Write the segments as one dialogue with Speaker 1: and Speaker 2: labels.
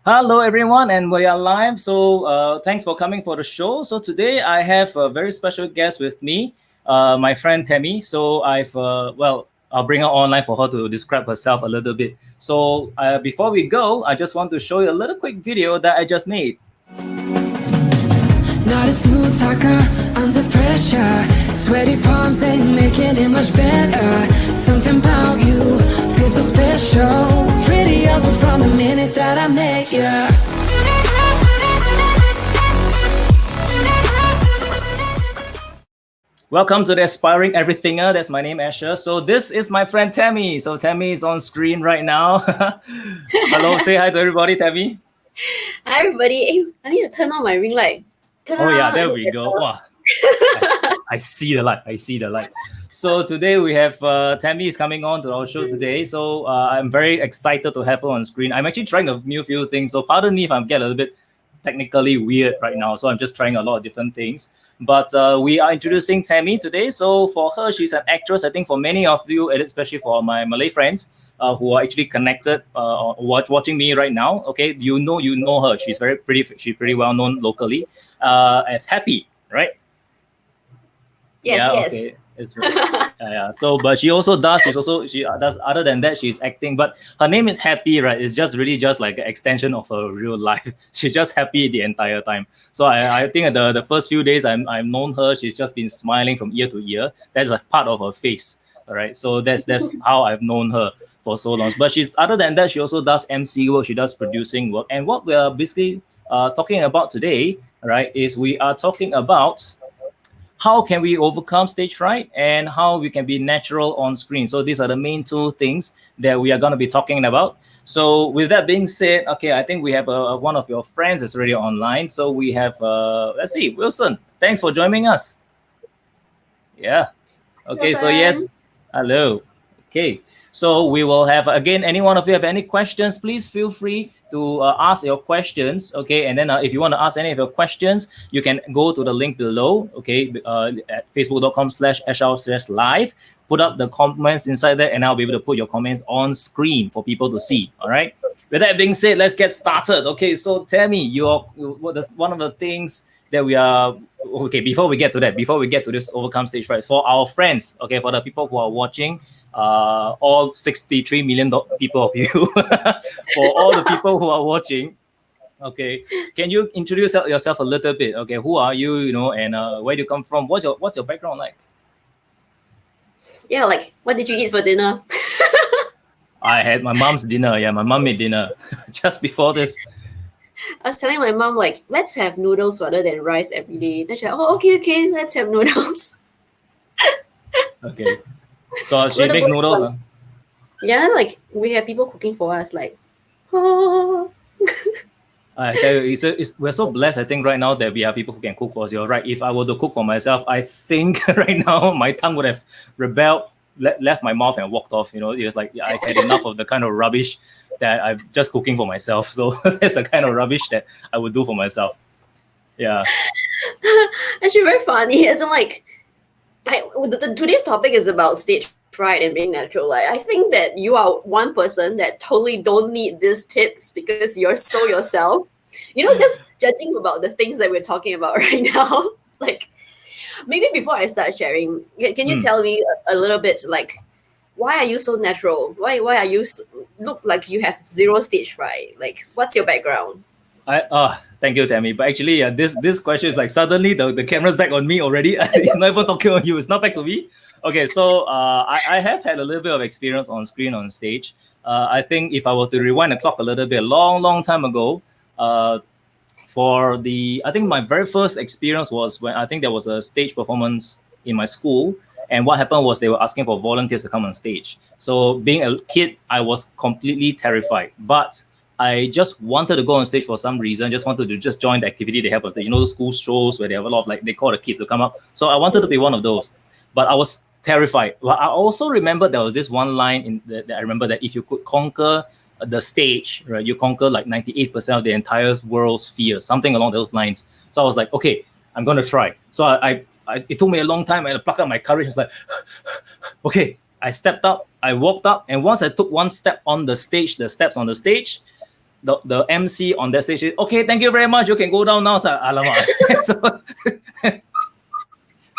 Speaker 1: Hello, everyone, and we are live. So, thanks for coming for the show. So, today I have a very special guest with me, my friend Tammie. So, I'll bring her online for her to describe herself a little bit. So, before we go, I just want to show you a little quick video that I just made.
Speaker 2: Not a smooth talker under pressure. Sweaty palms ain't making it much better. Something about you feels so special. Pretty up from the minute that I met you.
Speaker 1: Welcome to the Aspiring Everythinger. That's my name, Asher. So, this is my friend Tammie. So, Tammie is on screen right now. Hello, say hi to everybody, Tammie.
Speaker 3: Hi everybody. I need to turn on my ring light.
Speaker 1: Oh yeah, there we go. Wow. I see the light. I see the light. So today we have Tammie is coming on to our show today. So I'm very excited to have her on screen. I'm actually trying a new few things. So pardon me if I'm getting a little bit technically weird right now. So I'm just trying a lot of different things. But we are introducing Tammie today. So for her, she's an actress. I think for many of you, and especially for my Malay friends, who are actually connected, watching me right now. Okay, you know her. She's she's pretty well known locally as Happy, right?
Speaker 3: Yes.
Speaker 1: Okay. It's yeah. So, but she does. Other than that, she's acting. But her name is Happy, right? It's just really just like an extension of her real life. She's just happy the entire time. So I think the first few days I've known her, she's just been smiling from ear to ear. That's a part of her face. All right. So that's how I've known her for so long. But she's other than that, she also does MC work. She does producing work. And what we are basically talking about today, right, is we are talking about how can we overcome stage fright and how we can be natural on screen. So these are the main two things that we are going to be talking about. So with that being said, okay, I think we have one of your friends is already online. So we have, let's see, Wilson. Thanks for joining us. Yeah. Okay, so yes, hello. Okay, so we will have, again, any one of you have any questions, please feel free to ask your questions. Okay, and then if you want to ask any of your questions, you can go to the link below. Okay, at facebook.com/SL/live. Put up the comments inside there, and I'll be able to put your comments on screen for people to see. All right. With that being said, let's get started. Okay, so Tammie, one of the things that we are okay. Before we get to this overcome stage fright, for our friends, okay, for the people who are watching, all 63 million people of you, for all the people who are watching, okay, can you introduce yourself a little bit? Okay, who are you? And where do you come from? What's your background like?
Speaker 3: Yeah, like what did you eat for dinner?
Speaker 1: I had my mom's dinner. Yeah, my mom made dinner just before this.
Speaker 3: I was telling my mom, like, let's have noodles rather than rice every day. Then she's like, oh, okay, let's have noodles.
Speaker 1: Okay. So she makes noodles. Huh?
Speaker 3: Yeah, like we have people cooking for us, like, oh.
Speaker 1: I tell you, we're so blessed. I think right now that we have people who can cook for us. You're right. If I were to cook for myself, I think right now my tongue would have rebelled, left my mouth and walked off. It was like I had enough of the kind of rubbish that I'm just cooking for myself. So that's the kind of rubbish that I would do for myself. Yeah.
Speaker 3: Actually, very funny. It's like, today's topic is about stage fright and being natural. Like, I think that you are one person that totally don't need these tips because you're so yourself. Just judging about the things that we're talking about right now. Like, maybe before I start sharing, can you tell me a little bit, like, why are you so natural? Why are you look like you have zero stage fright? Like, what's your background?
Speaker 1: Thank you, Tammie. But actually, this question is like suddenly the camera's back on me already. It's not even talking on you. It's not back to me. Okay, so I have had a little bit of experience on screen, on stage. I think if I were to rewind the clock a little bit, long time ago, I think my very first experience was when I think there was a stage performance in my school. And what happened was they were asking for volunteers to come on stage. So being a kid, I was completely terrified. But I just wanted to go on stage for some reason. Just wanted to just join the activity they have on stage. The school shows where they have a lot of they call the kids to come up. So I wanted to be one of those. But I was terrified. Well, I also remember there was this one line that I remember that if you could conquer the stage, right, you conquer like 98% of the entire world's fear, something along those lines. So I was like, okay, I'm going to try. So it took me a long time and I plucked up my courage. I was like, okay, I stepped up, I walked up. And once I took one step on the stage, the steps on the stage, the MC on that stage said, okay, thank you very much. You can go down now. So, alamak. So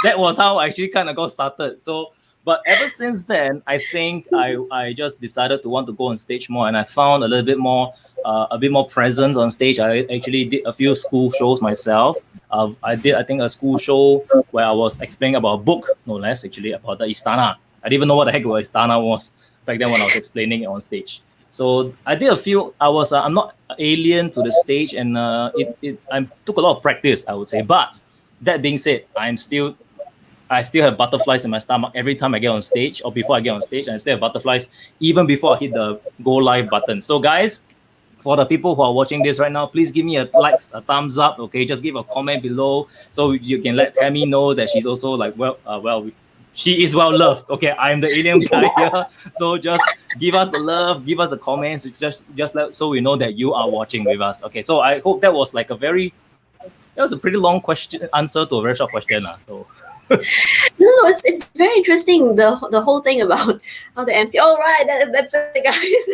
Speaker 1: that was how I actually kind of got started. So, but ever since then, I think I just decided to want to go on stage more, and I found a little bit more, a bit more presence on stage. I actually did a few school shows myself. I did, I think, a school show where I was explaining about a book, no less, actually, about the Istana. I didn't even know what the heck Istana was back then when I was explaining it on stage. So I did a few. I'm not alien to the stage, and I took a lot of practice, I would say. But that being said, I still have butterflies in my stomach every time I get on stage, or before I get on stage, and I still have butterflies even before I hit the go live button. So guys, for the people who are watching this right now, please give me a thumbs up. Okay, just give a comment below so you can let Tammie know that she's also like she is well loved. Okay, I'm the alien guy here. So just give us the love, give us the comments. It's just so we know that you are watching with us. Okay, so I hope that was like a pretty long answer to a very short question. So
Speaker 3: no, it's very interesting, the whole thing about how the MC. All right, that's it, guys.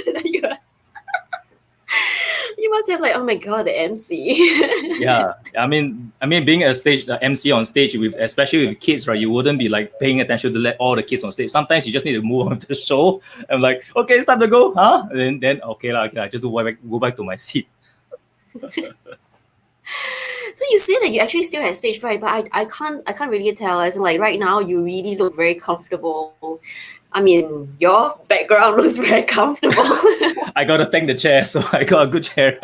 Speaker 3: You must have like, oh my god, the MC.
Speaker 1: Yeah, I mean, being a MC on stage especially with kids, right? You wouldn't be like paying attention to let all the kids on stage. Sometimes you just need to move on with the show. I'm like, okay, it's time to go, huh? And then okay, I just go back to my seat.
Speaker 3: So you say that you actually still have stage fright, but I can't really tell. As in, like right now, you really look very comfortable. I mean, your background looks very comfortable.
Speaker 1: I gotta thank the chair, so I got a good chair.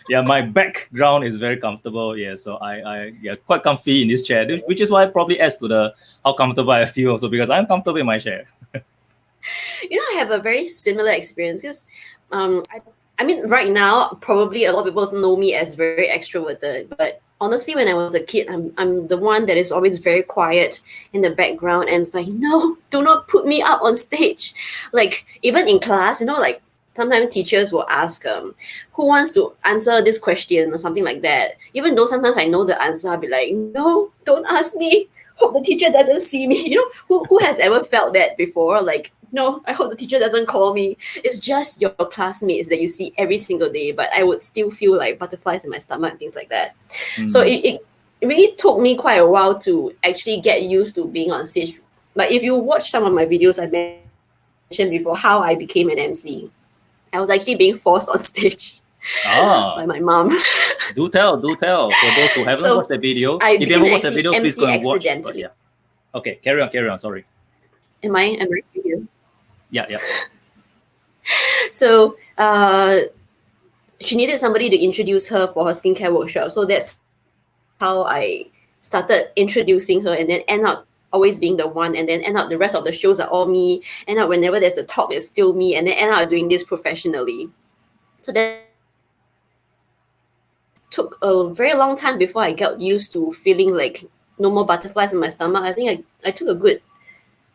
Speaker 1: Yeah, my background is very comfortable. Yeah, so I quite comfy in this chair, which is why it probably adds to how comfortable I feel also, because I'm comfortable in my chair.
Speaker 3: I have a very similar experience because I mean, right now, probably a lot of people know me as very extroverted, but honestly, when I was a kid, I'm the one that is always very quiet in the background, and it's like, no, do not put me up on stage. Like, even in class, like sometimes teachers will ask, who wants to answer this question or something like that. Even though sometimes I know the answer, I'll be like, no, don't ask me. Hope the teacher doesn't see me. Who has ever felt that before? Like, no, I hope the teacher doesn't call me. It's just your classmates that you see every single day, but I would still feel like butterflies in my stomach and things like that. So it really took me quite a while to actually get used to being on stage. But if you watch some of my videos, I mentioned before how I became an MC. I was actually being forced on stage by my mom.
Speaker 1: Do tell. For those who haven't watched the video, if you haven't watched the video, please go and watch. But yeah. Okay, carry on. Sorry.
Speaker 3: Am I video?
Speaker 1: Yeah.
Speaker 3: So she needed somebody to introduce her for her skincare workshop. So that's how I started introducing her, and then end up always being the one, and then end up the rest of the shows are all me. End up whenever there's a talk, it's still me, and then end up doing this professionally. So that took a very long time before I got used to feeling like no more butterflies in my stomach. I think I took a good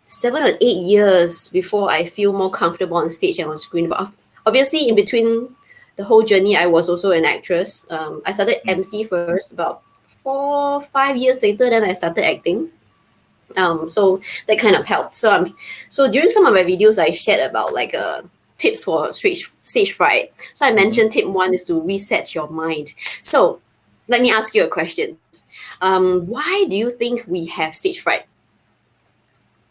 Speaker 3: 7 or 8 years before I feel more comfortable on stage and on screen. But obviously, in between the whole journey, I was also an actress. I started MC first. About 4 or 5 years later, then I started acting. So that kind of helped. So during some of my videos, I shared about like tips for stage fright. So I mentioned tip 1 is to reset your mind. So let me ask you a question. Why do you think we have stage fright?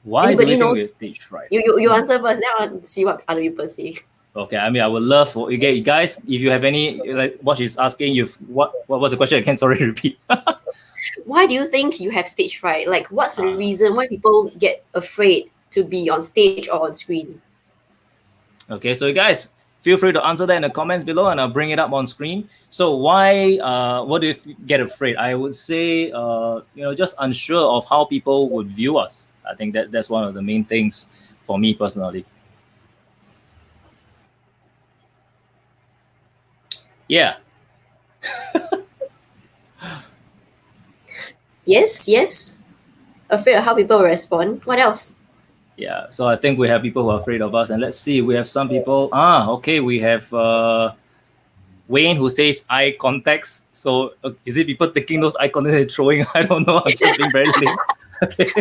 Speaker 1: Why do you think we have stage fright?
Speaker 3: You answer first, then I want to see what other people say.
Speaker 1: Okay, I mean, I would love for guys, if you have any, like what she's asking, what was the question again? Sorry, repeat.
Speaker 3: Why do you think you have stage fright? Like, what's the reason why people get afraid to be on stage or on screen?
Speaker 1: Okay, so guys, feel free to answer that in the comments below, and I'll bring it up on screen. So why, what do you get afraid? I would say, just unsure of how people would view us. I think that's one of the main things for me personally. Yeah.
Speaker 3: Yes. Afraid of how people will respond. What else?
Speaker 1: Yeah, so I think we have people who are afraid of us, and let's see, we have some people. Okay, we have Wayne who says eye contacts. So is it people taking those eye contacts and throwing? I don't know. I'm just being very lame. Okay.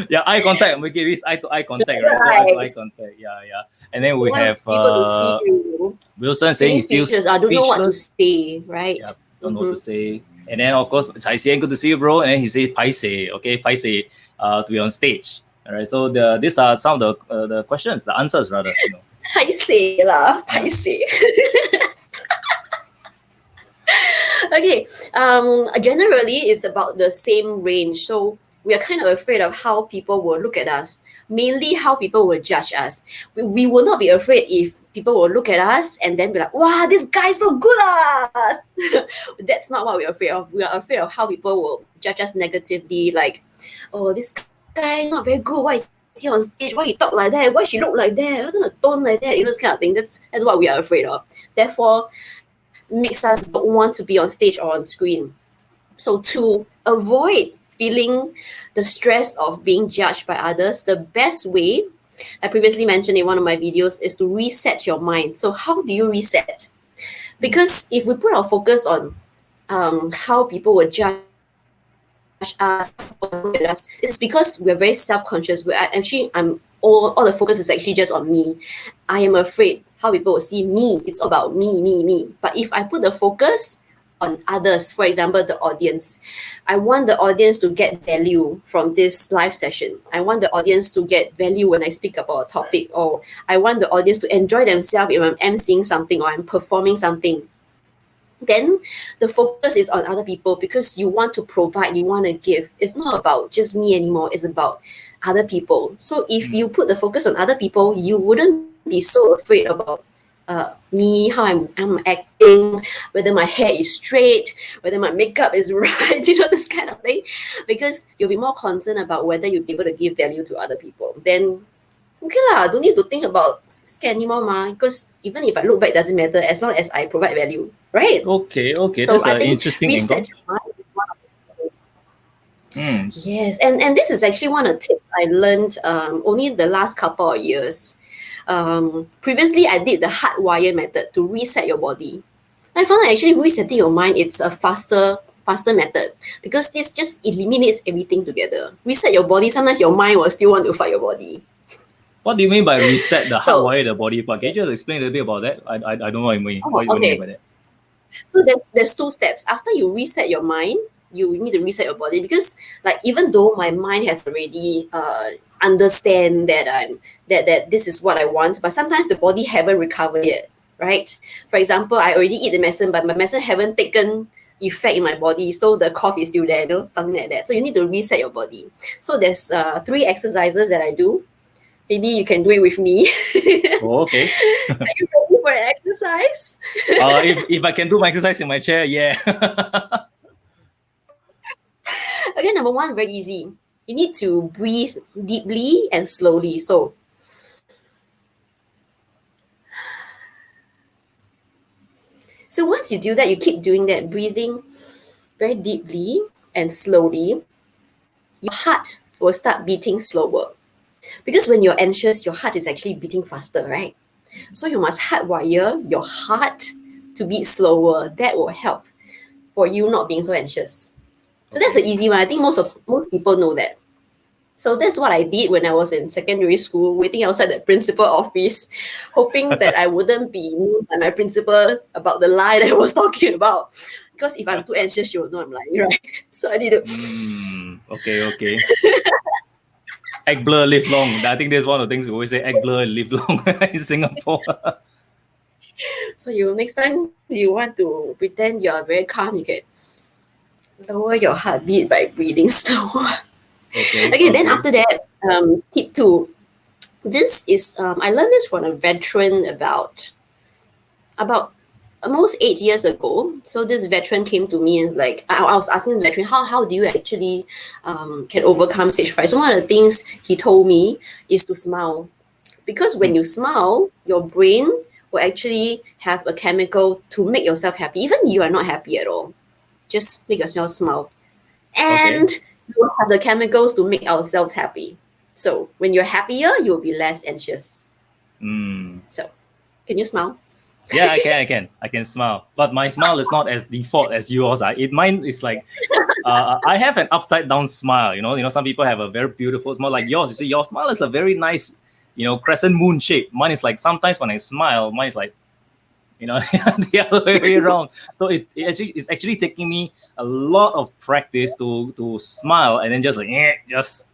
Speaker 1: Yeah, eye contact. We give this eye to eye contact, right? So eye to eye contact. Yeah. And then we
Speaker 3: want
Speaker 1: have
Speaker 3: people to see you.
Speaker 1: Wilson saying he feels
Speaker 3: Speechless. I don't know what to
Speaker 1: speechless.
Speaker 3: say, right?
Speaker 1: Yeah, don't know what to say. And then of course, Chai Xian, good to see you, bro. And then he said paise, okay, paise to be on stage. All right. So these are some of the questions, the answers rather. You know.
Speaker 3: Paise lah, paise. Okay. Generally, it's about the same range. So we are kind of afraid of how people will look at us. Mainly how people will judge us. We will not be afraid if people will look at us and then be like, wow, this guy's so good. That's not what we're afraid of. We are afraid of how people will judge us negatively. Like, oh, this guy not very good. Why is he on stage? Why he talk like that? Why she look like that? Why kind of tone like that? You know, this kind of thing. That's what we are afraid of. Therefore, makes us don't want to be on stage or on screen. So to avoid feeling the stress of being judged by others, the best way, I previously mentioned in one of my videos, is to reset your mind. So how do you reset? Because if we put our focus on how people will judge us, it's because we're very self-conscious. All the focus is actually just on me. I am afraid how people will see me. It's about me. But if I put the focus on others, for example, the audience, I want the audience to get value from this live session. I want the audience to get value when I speak about a topic, or I want the audience to enjoy themselves if I'm emceeing something or I'm performing something. Then the focus is on other people because you want to provide, you want to give. It's not about just me anymore. It's about other people. So if you put the focus on other people, you wouldn't be so afraid about me, how I'm acting, whether my hair is straight, whether my makeup is right, you know, this kind of thing. Because you'll be more concerned about whether you'll be able to give value to other people. Then okay lah, don't need to think about scan anymore ma, because even if I look back, it doesn't matter as long as I provide value, right?
Speaker 1: Okay,
Speaker 3: So
Speaker 1: that's
Speaker 3: I
Speaker 1: an
Speaker 3: think
Speaker 1: interesting angle.
Speaker 3: reset your mind is one of the Yes, and this is actually one of the tips I learned only the last couple of years. Previously, I did the hardwire method to reset your body. I found that actually resetting your mind, it's a faster method because this just eliminates everything together. Reset your body, sometimes your mind will still want to fight your body.
Speaker 1: What do you mean by reset the
Speaker 3: So-
Speaker 1: hardwire the body part? Can you just explain a little bit about that? I don't know what you mean.
Speaker 3: Oh,
Speaker 1: What you
Speaker 3: okay.
Speaker 1: mean by that?
Speaker 3: So there's two steps. After you reset your mind, you need to reset your body because, like, even though my mind has already understand that that this is what I want, but sometimes the body haven't recovered yet, right? For example, I already eat the medicine, but my medicine haven't taken effect in my body, so the cough is still there, you know, something like that. So you need to reset your body. So there's 3 exercises that I do. Maybe you can do it with me.
Speaker 1: Oh, okay.
Speaker 3: Are you ready for an exercise?
Speaker 1: If I can do my exercise in my chair, yeah.
Speaker 3: Okay, number 1, very easy. You need to breathe deeply and slowly. So once you do that, you keep doing that, breathing very deeply and slowly, your heart will start beating slower. Because when you're anxious, your heart is actually beating faster, right? So you must hardwire your heart to beat slower. That will help for you not being so anxious. So that's the easy one. I think most people know that. So that's what I did when I was in secondary school, waiting outside the principal office, hoping that I wouldn't be known by my principal about the lie that I was talking about. Because if I'm too anxious, she will know I'm lying, right? So I need to...
Speaker 1: Okay. Act blur, live long. I think that's one of the things we always say, act blur, live long in Singapore.
Speaker 3: So next time you want to pretend you're very calm, you can lower your heartbeat by breathing slower. Okay, then after that, tip 2. This is, I learned this from a veteran about almost 8 years ago. So this veteran came to me and like, I was asking the veteran, how do you actually can overcome stage fright? So one of the things he told me is to smile. Because when you smile, your brain will actually have a chemical to make yourself happy. Even you are not happy at all. Just make yourself smile. And we will have the chemicals to make ourselves happy. So when you're happier, you will be less anxious. So can you smile?
Speaker 1: Yeah, I can smile, but my smile is not as default as yours. Mine is like, I have an upside down smile. You know, some people have a very beautiful smile like yours. You see, your smile is a very nice, crescent moon shape. Mine is like sometimes when I smile, mine is like, the other way around. So it's actually taking me a lot of practice to smile and then just like just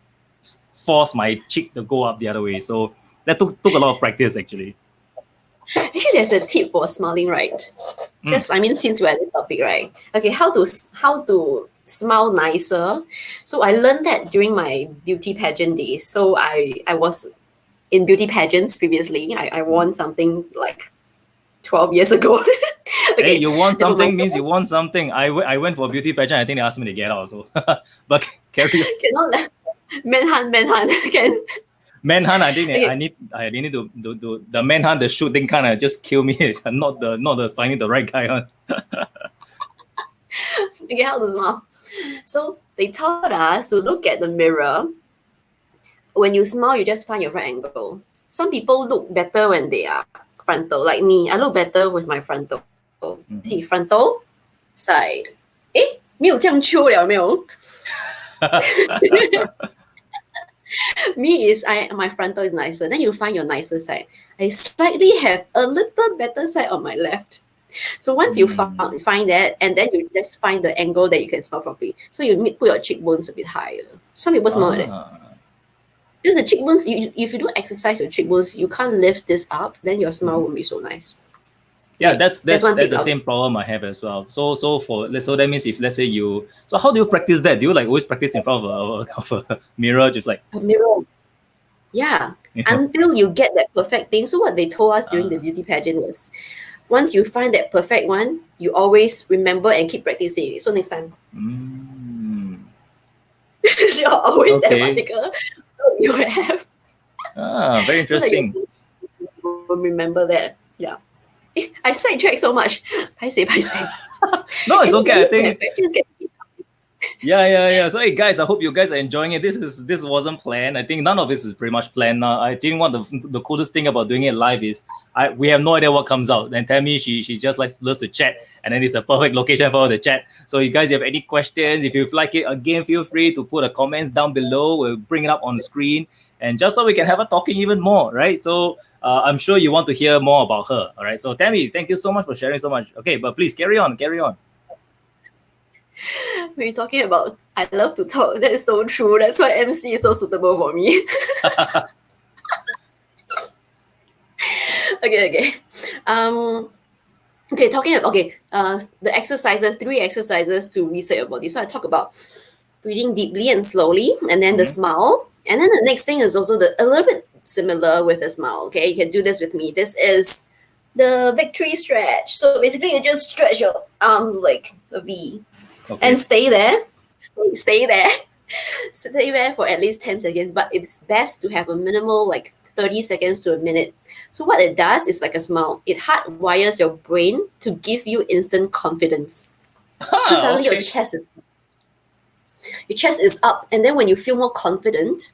Speaker 1: force my cheek to go up the other way. So that took a lot of practice actually.
Speaker 3: Actually, there's a tip for smiling, right? Just since we're on the topic, right? Okay, how to smile nicer. So I learned that during my beauty pageant days. So I was in beauty pageants previously. I won something like 12 years ago.
Speaker 1: Okay, hey, you want something means you want something. I went for a beauty pageant. I think they asked me to get out. So, but carry on.
Speaker 3: Cannot manhunt. Can
Speaker 1: manhunt. I think I need to do the manhunt. The shooting kind of just kill me. not the finding the right guy on.
Speaker 3: Okay, how to smile. So they taught us to look at the mirror. When you smile, you just find your right angle. Some people look better when they are frontal, like me. I look better with my frontal. See, frontal, side. 没有这样秋了没有 Me is my frontal is nicer. Then you find your nicer side. I slightly have a little better side on my left. So once you find that, and then you just find the angle that you can smile properly. So you put your cheekbones a bit higher. Some people smile like that. Just the cheekbones, if you don't exercise your cheekbones, you can't lift this up, then your smile won't be so nice.
Speaker 1: Yeah, that's the same problem I have as well. So that means if let's say so how do you practice that? Do you like always practice in front of a mirror, just like
Speaker 3: a mirror? Yeah, until you get that perfect thing. So what they told us during the beauty pageant was, once you find that perfect one, you always remember and keep practicing it. So next time, you're always that particular. You have.
Speaker 1: Very interesting.
Speaker 3: So you remember that. Yeah. I sidetrack so much. Paiseh.
Speaker 1: No, it's okay. I think. Yeah. So hey guys, I hope you guys are enjoying it. This wasn't planned. I think none of this is pretty much planned now. I think the coolest thing about doing it live is we have no idea what comes out. And Tammie, she just loves to chat, and then it's a perfect location for the chat. So you guys have any questions, if you like it again, feel free to put a comments down below. We'll bring it up on the screen, and just so we can have a talking even more, right? So I'm sure you want to hear more about her. All right. So Tammie, thank you so much for sharing so much. Okay, but please carry on.
Speaker 3: When you're talking about I love to talk, that is so true. That's why MC is so suitable for me. Okay. Talking about the exercises, 3 exercises to reset your body. So I talk about breathing deeply and slowly, and then the smile, and then the next thing is also a little bit similar with the smile. Okay, you can do this with me. This is the victory stretch. So basically, you just stretch your arms like a V, and stay there. Stay there for at least 10 seconds. But it's best to have a minimal 30 seconds to a minute. So what it does is like a smile. It hardwires your brain to give you instant confidence. So suddenly your chest is up, and then when you feel more confident,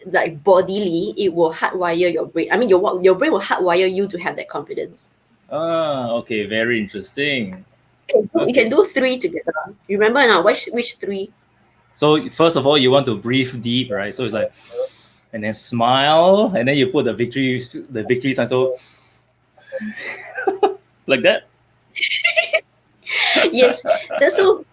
Speaker 3: like bodily, it will hardwire your brain. I mean, your brain will hardwire you to have that confidence.
Speaker 1: Okay, very interesting.
Speaker 3: You can do 3 together. Remember now, which 3?
Speaker 1: So first of all, you want to breathe deep, right? So it's like, and then smile, and then you put the victory sign. So like that.
Speaker 3: Yes, that's so.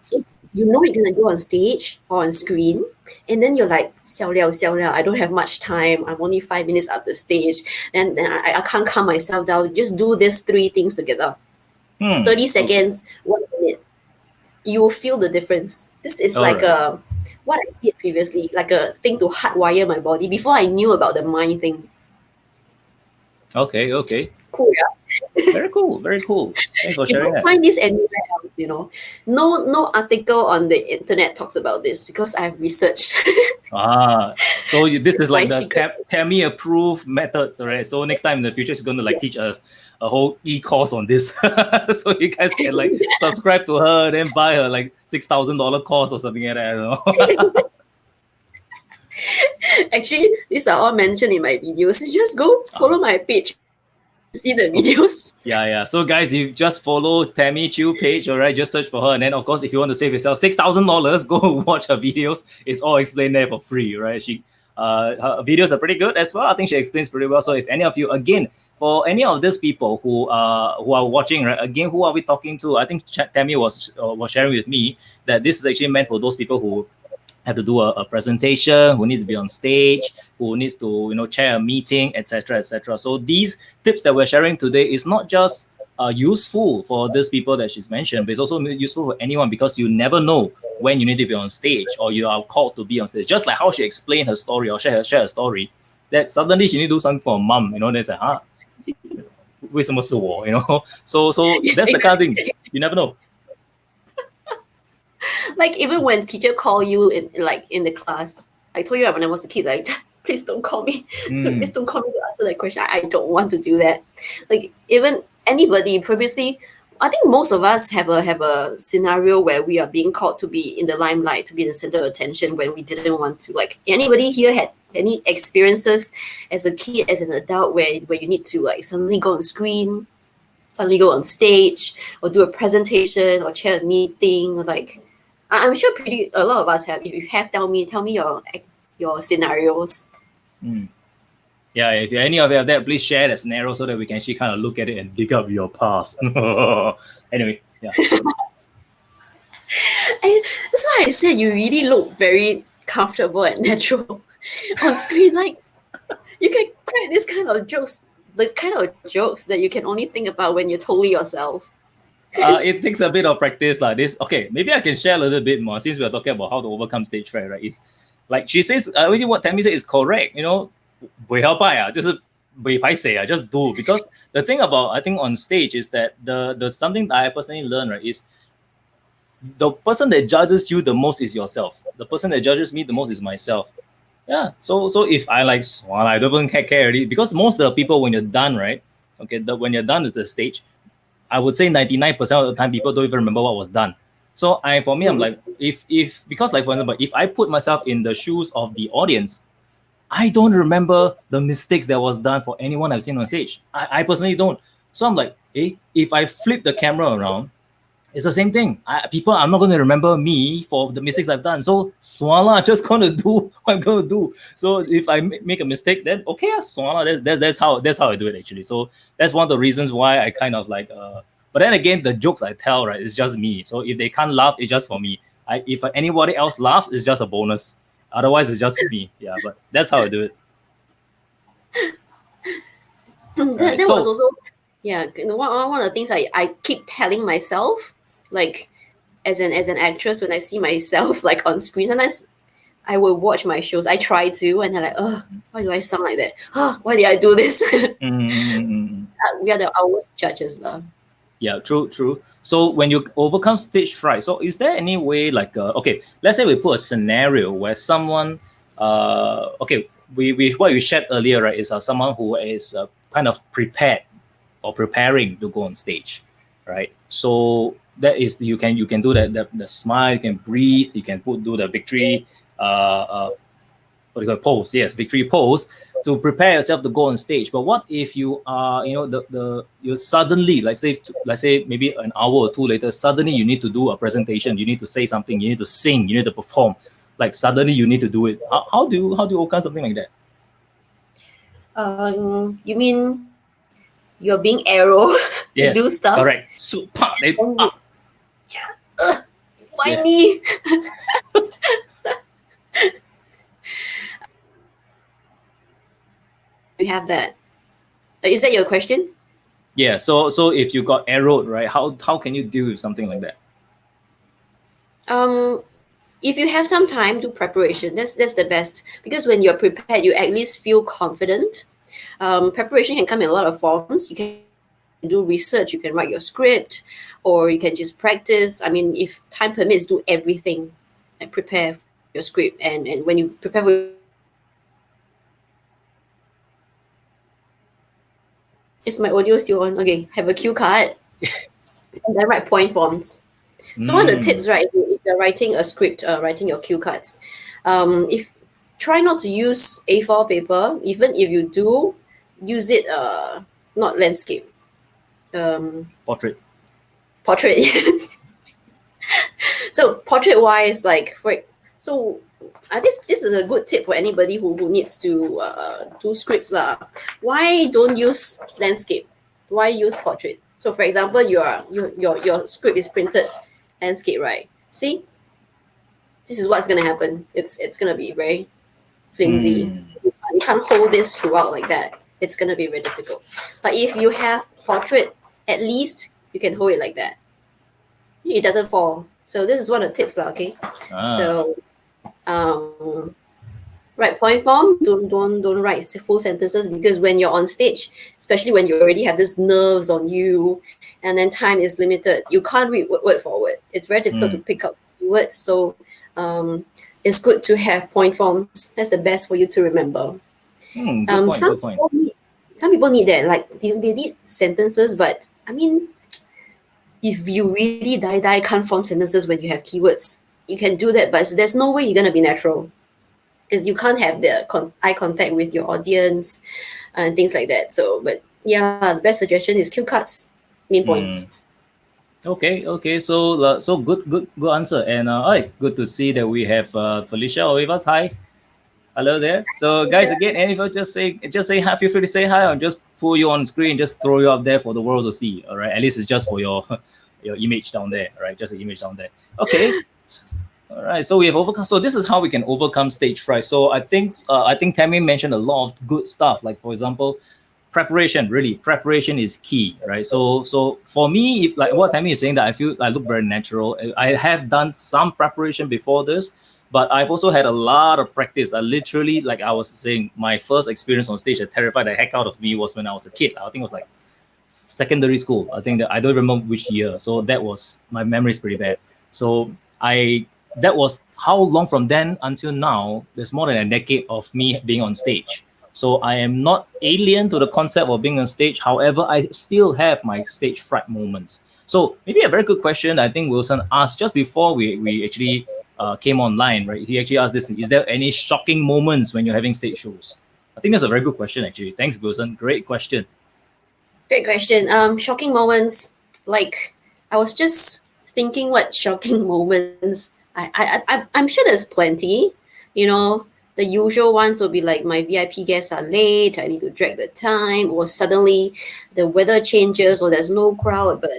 Speaker 3: You know you're gonna go on stage or on screen, and then you're like, 笑了, I don't have much time. I'm only 5 minutes up the stage, and I can't calm myself down. Just do these 3 things together. 30 seconds, 1 minute. You will feel the difference. This is what I did previously, like a thing to hardwire my body before I knew about the mind thing.
Speaker 1: Okay.
Speaker 3: Cool, yeah.
Speaker 1: Very cool. Thanks for sharing that.
Speaker 3: You don't find this anywhere else, No article on the internet talks about this because I have researched.
Speaker 1: So this is like the Tammie approved methods, right? So next time in the future, she's going to teach us a whole e-course on this. So you guys can subscribe to her, then buy her $6,000 course or something like that. I don't know.
Speaker 3: Actually, these are all mentioned in my videos. So just go follow my page. See the videos.
Speaker 1: Yeah. So guys, you just follow Tammie Chew page, all right? Just search for her, and then of course, if you want to save yourself $6,000, go watch her videos. It's all explained there for free, right? Her videos are pretty good as well. I think she explains pretty well. So if any of you, again, for any of these people who are watching, right? Again, who are we talking to? I think Tammie was sharing with me that this is actually meant for those people who have to do a presentation, who need to be on stage, who needs to chair a meeting, etc., etc. So these tips that we're sharing today is not just useful for these people that she's mentioned, but it's also useful for anyone, because you never know when you need to be on stage or you are called to be on stage. Just like how she explained her story or share her story, that suddenly she need to do something for her mom, then say, huh? 为什么是我? So that's the kind of thing. You never know.
Speaker 3: Like even when teacher call you in the class, I told you when I was a kid, like please don't call me. Please don't call me to answer that question. I don't want to do that. Like even anybody previously, I think most of us have a scenario where we are being called to be in the limelight, to be the center of attention when we didn't want to. Like anybody here had any experiences as a kid, as an adult, where you need to like suddenly go on screen, suddenly go on stage, or do a presentation, or chair a meeting? Like I'm sure a lot of us have. If you have, tell me your scenarios.
Speaker 1: Yeah, if any of you have that, please share the scenario so that we can actually kind of look at it and dig up your past. Anyway, yeah.
Speaker 3: That's why I said you really look very comfortable and natural on screen. Like you can crack this kind of jokes, the kind of jokes that you can only think about when you're totally yourself.
Speaker 1: It takes a bit of practice like this. Okay, maybe I can share a little bit more since we are talking about how to overcome stage fright, right? It's like she says, what Tammie said is correct. Just do. Because the thing about, I think, on stage is that the something that I personally learned, right, is the person that judges you the most is yourself. The person that judges me the most is myself. Yeah. So if I I don't even care already, because most of the people, when you're done, right? Okay, when you're done with the stage, I would say 99% of the time people don't even remember what was done. So for me, I'm like, because like for example, if I put myself in the shoes of the audience, I don't remember the mistakes that was done for anyone I've seen on stage. I personally don't. So I'm like, if I flip the camera around, it's the same thing. People are not going to remember me for the mistakes I've done. So swala, I'm just going to do what I'm going to do. So if I make a mistake, then okay, swala. That's how I do it actually. So that's one of the reasons why I kind of like. But then again, the jokes I tell, right, it's just me. So if they can't laugh, it's just for me. If anybody else laughs, it's just a bonus. Otherwise, it's just for me. Yeah, but that's how I do it.
Speaker 3: That was also, one of the things I keep telling myself, like as an actress, when I see myself like on screen, sometimes I will watch my shows. I try to, and I'm like, oh, why do I sound like that? Why did I do this? We are the worst judges, though.
Speaker 1: Yeah, true. So when you overcome stage fright, so is there any way like, okay, let's say we put a scenario where someone, we what you shared earlier, right, is someone who is kind of prepared or preparing to go on stage, right? So that is, you can do that, the smile, you can breathe, you can do the victory, pose, yes, victory pose, to prepare yourself to go on stage. But what if you are, you suddenly, let's say maybe an hour or two later, suddenly you need to do a presentation, you need to say something, you need to sing, you need to perform, like suddenly you need to do it. How do you overcome something like that?
Speaker 3: You mean you're being arrow to do stuff?
Speaker 1: Correct. So,
Speaker 3: why me? We have that. Is that your question?
Speaker 1: Yeah. So if you got arrowed, right, how can you deal with something like that?
Speaker 3: If you have some time, do preparation. That's the best, because when you're prepared, you at least feel confident. Preparation can come in a lot of forms. You can do research, you can write your script, or you can just practice. I mean, if time permits, do everything and prepare your script. And when you prepare for, is my audio still on? Okay, have a cue card and then write point forms. So one of the tips, right, if you're writing a script, writing your cue cards, if try not to use A4 paper. Even if you do, use it not landscape.
Speaker 1: Portrait.
Speaker 3: Yes. So portrait wise, like so this is a good tip for anybody who needs to do scripts lah. Why don't use landscape? Why use portrait? So for example, your script is printed landscape, right? See, this is what's gonna happen. It's gonna be very flimsy. You can't hold this throughout like that. It's gonna be very difficult. But if you have portrait, at least you can hold it like that. It doesn't fall. So this is one of the tips, okay? So write point form. Don't write full sentences, because when you're on stage, especially when you already have this nerves on you, and then time is limited, you can't read word for word. It's very difficult to pick up words. So it's good to have point forms. That's the best for you to remember. Good point. Some people need that, like they need sentences, but I mean, if you really die can't form sentences when you have keywords, you can do that, but there's no way you're gonna be natural, because you can't have the eye contact with your audience and things like that. So, but yeah, the best suggestion is cue cards, main points.
Speaker 1: Okay. So good answer. And good to see that we have Felicia with us. Hi. Hello there. So guys, again, and if you just say hi, feel free to say hi, or just pull you on screen, just throw you up there for the world to see. All right. At least it's just for your image down there, right? Just the image down there. Okay. All right. So we have overcome. So this is how we can overcome stage fright. So I think Tammie mentioned a lot of good stuff. Like for example, preparation. Really, preparation is key, right? So for me, like what Tammie is saying, that I feel I look very natural. I have done some preparation before this, but I've also had a lot of practice. I literally, like I was saying, my first experience on stage that terrified the heck out of me was when I was a kid. I think it was like secondary school. I think that I don't remember which year. So that was, my memory is pretty bad. So that was how long from then until now. There's more than a decade of me being on stage. So I am not alien to the concept of being on stage. However, I still have my stage fright moments. So maybe a very good question I think Wilson asked just before we actually came online, right? He actually asked this: is there any shocking moments when you're having stage shows? I think that's a very good question, actually. Thanks, Wilson. Great question.
Speaker 3: Great question. Shocking moments. Like, I was just thinking what shocking moments. I'm sure there's plenty. You know, the usual ones will be like my VIP guests are late, I need to drag the time, or suddenly the weather changes, or there's no crowd. But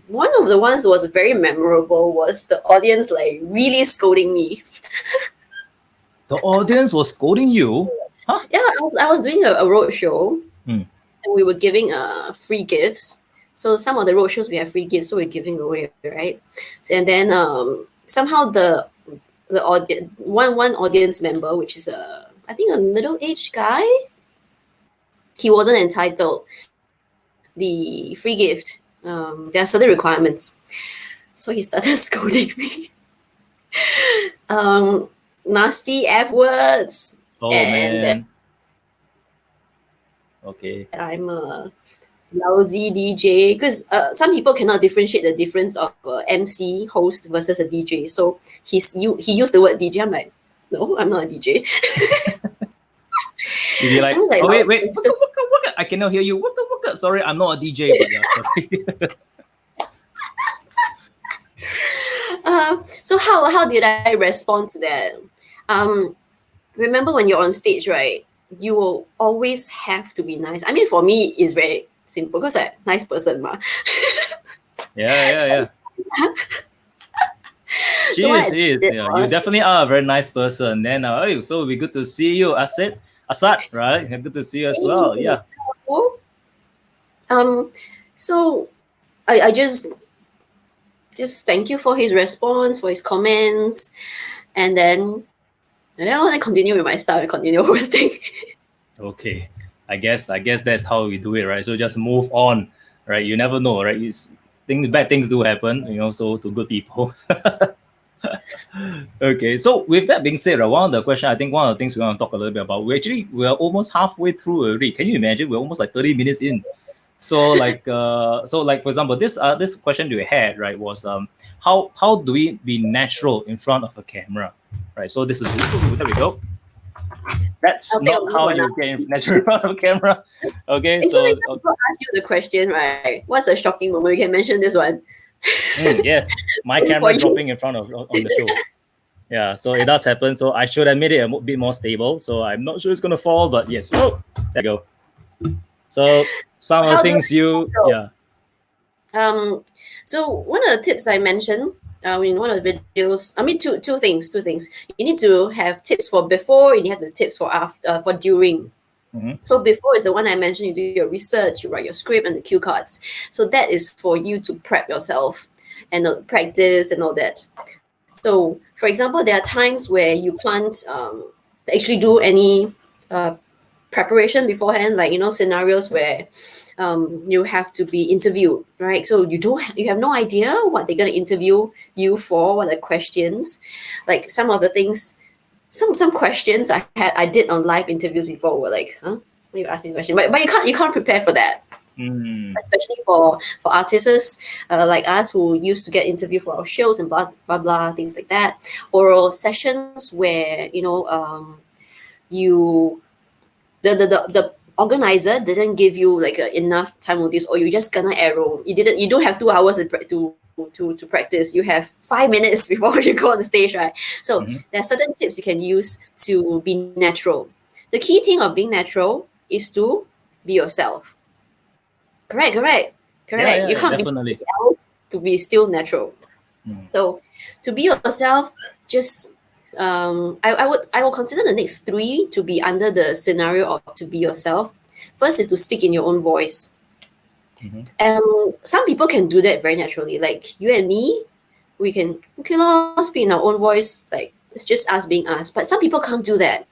Speaker 3: one of the ones that was very memorable was the audience like really scolding me.
Speaker 1: The audience was scolding you? Huh?
Speaker 3: Yeah, I was doing a road show, and we were giving free gifts. So some of the road shows we have free gifts, so we're giving away, right? And then somehow the audience, one audience member, which is I think a middle-aged guy, he wasn't entitled the free gift. There are certain requirements, so he started scolding me. Nasty F words.
Speaker 1: Oh man. Okay.
Speaker 3: I'm a lousy DJ, because some people cannot differentiate the difference of MC host versus a DJ. So he used the word DJ. I'm like, no, I'm not a DJ.
Speaker 1: You'd be like, oh wait, waka, I cannot hear you. Waka. Sorry, I'm not a DJ. But yeah, sorry.
Speaker 3: So how did I respond to that? Remember when you're on stage, right? You will always have to be nice. I mean, for me, it's very simple because I'm a nice person, ma.
Speaker 1: Yeah. She is. Yeah. You definitely are a very nice person. Then, so it'll be good to see you, Asad, right? Good to see you as well. Yeah.
Speaker 3: So I just thank you for his response, for his comments, and then I want to continue with my style and continue hosting.
Speaker 1: Okay, I guess that's how we do it, right? So just move on, right? You never know, right? Bad things do happen, so to good people. Okay, so with that being said, right, one of the things we want to talk a little bit about, we're almost halfway through already. Can you imagine? We're almost like 30 minutes in. So like for example, this question we had, right, was how do we be natural in front of a camera, right? So this is, there we go. That's not how you get natural in front of a camera. Okay,
Speaker 3: so like people ask you the question, right? What's a shocking moment? You can mention this one.
Speaker 1: Yes, my camera dropping in front of on the show. Yeah, so it does happen. So I should have made it a bit more stable. So I'm not sure it's gonna fall, but yes. Oh, there you go. So some of the
Speaker 3: How do
Speaker 1: things you,
Speaker 3: I
Speaker 1: yeah.
Speaker 3: So one of the tips I mentioned in one of the videos, I mean, two things. You need to have tips for before, and you have the tips for after, for during.
Speaker 1: Mhm.
Speaker 3: So before is the one I mentioned. You do your research, you write your script and the cue cards. So that is for you to prep yourself and practice and all that. So, for example, there are times where you can't actually do any preparation beforehand, like scenarios where you have to be interviewed, right? So you have no idea what they're gonna interview you for, what are the questions, like some of the things, some questions I did on live interviews before were like, huh? Why you asking me a question? But you can't prepare for that. Especially for artists like us who used to get interviewed for our shows and blah blah blah things like that, or sessions where you the organizer didn't give you like enough time notice, or you just gonna arrow. You don't have 2 hours to practice. You have 5 minutes before you go on the stage, right? So there are certain tips you can use to be natural. The key thing of being natural is to be yourself. Correct.
Speaker 1: Yeah,
Speaker 3: You can't be
Speaker 1: definitely.
Speaker 3: somebody else to be still natural. So to be yourself, just I will consider the next three to be under the scenario of to be yourself. First is to speak in your own voice. Some people can do that very naturally. Like you and me, we can speak in our own voice. Like it's just us being us. But some people can't do that.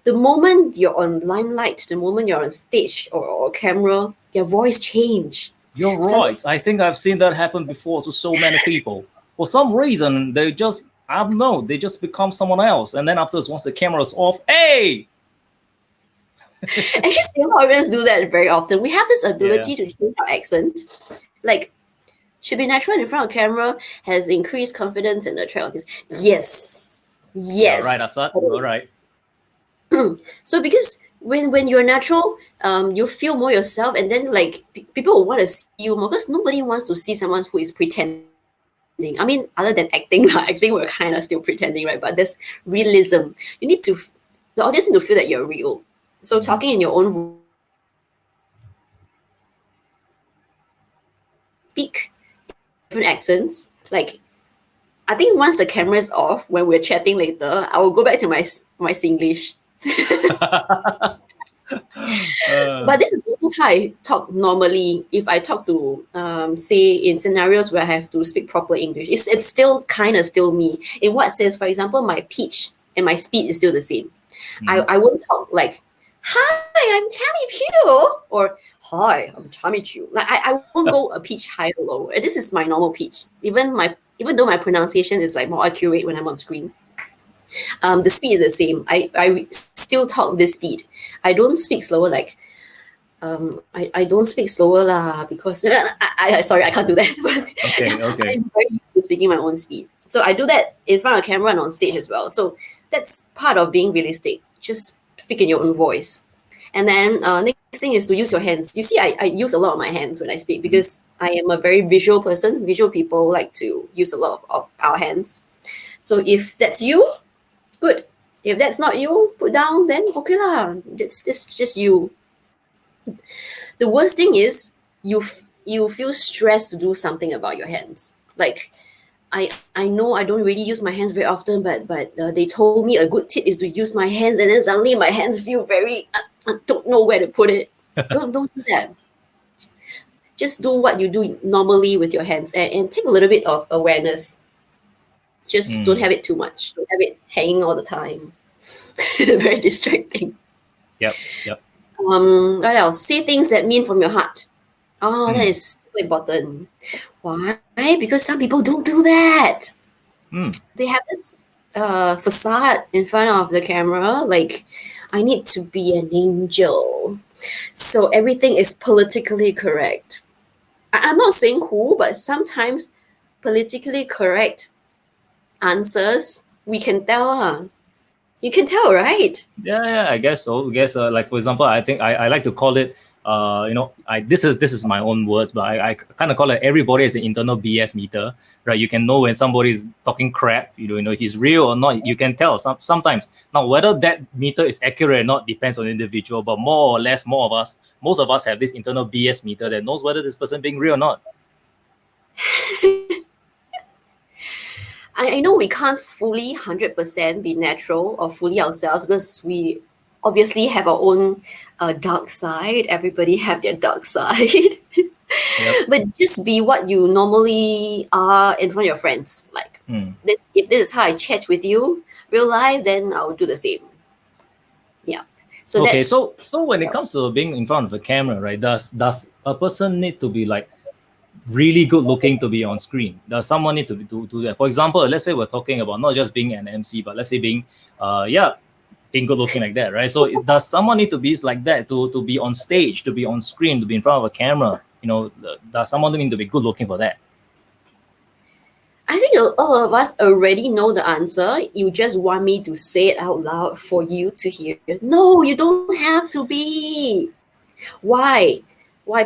Speaker 3: The moment you're on limelight, the moment you're on stage or camera, your voice change.
Speaker 1: You're right. I think I've seen that happen before to so many people. For some reason, they just, I don't know, they just become someone else. And then afterwards, once the camera's off, hey!
Speaker 3: Actually, Singaporeans do that very often. We have this ability to change our accent. Like, should be natural in front of camera, has increased confidence and attract. Yes.
Speaker 1: Yeah, right, Asad. All right.
Speaker 3: So because when you're natural, you feel more yourself, and then like people will want to see you more, because nobody wants to see someone who is pretending. I mean, other than acting, acting we're kind of still pretending, right? But there's realism. You need to, the audience need to feel that you're real. So talking in your own speak different accents. Like, I think once the camera is off, when we're chatting later, I will go back to my Singlish. But this is also how I talk normally. If I talk to, say, in scenarios where I have to speak proper English, it's still kind of still me. In what sense? For example, my pitch and my speed is still the same. I won't talk like, "Hi, I'm Tammie Chew," or "Hi, I'm Tammie Chew." Like I won't go a pitch higher or lower. This is my normal pitch. Even though my pronunciation is like more accurate when I'm on screen, the speed is the same. I still talk this speed. I don't speak slower. Like I don't speak slower lah, because I sorry, I can't do that. But
Speaker 1: Okay.
Speaker 3: I'm very used to speaking my own speed. So I do that in front of camera and on stage as well. So that's part of being realistic. Just speak in your own voice. And then next thing is to use your hands. You see, I use a lot of my hands when I speak, because I am a very visual person. Visual people like to use a lot of our hands. So if that's you, good. If that's not you, put down, then okay lah. It's just you. The worst thing is you feel stressed to do something about your hands. Like I know I don't really use my hands very often, but they told me a good tip is to use my hands, and then suddenly my hands feel very I don't know where to put it. don't do that. Just do what you do normally with your hands, and take a little bit of awareness. Just don't have it too much. Don't have it hanging all the time. Very distracting.
Speaker 1: Yep.
Speaker 3: What else? Say things that mean from your heart. Oh, that is so important. Why? Because some people don't do that. They have this facade in front of the camera, like, I need to be an angel. So everything is politically correct. I'm not saying who, but sometimes politically correct answers, we can tell. You can tell, right?
Speaker 1: Yeah, I guess so. I guess, like, for example, I think I like to call it this is my own words, but I kind of call it everybody as an internal BS meter, right? You can know when somebody is talking crap, if he's real or not. You can tell sometimes. Now, whether that meter is accurate or not depends on the individual, but more or less, most of us have this internal BS meter that knows whether this person being real or not.
Speaker 3: I know we can't fully 100% be natural or fully ourselves because we obviously have our own dark side. Everybody have their dark side.
Speaker 1: Yep.
Speaker 3: But just be what you normally are in front of your friends. Like if this is how I chat with you, real life, then I'll do the same. Yeah. So
Speaker 1: okay,
Speaker 3: that's,
Speaker 1: so when it comes to being in front of a camera, right? Does a person need to be like really good looking to be on screen? Does someone need to do that? For example, let's say we're talking about not just being an MC, but let's say being being good looking like that, right? So does someone need to be like that to be on stage, to be on screen, to be in front of a camera? Does someone need to be good looking for that?
Speaker 3: I think all of us already know the answer. You just want me to say it out loud for you to hear. No, you don't have to be. Why?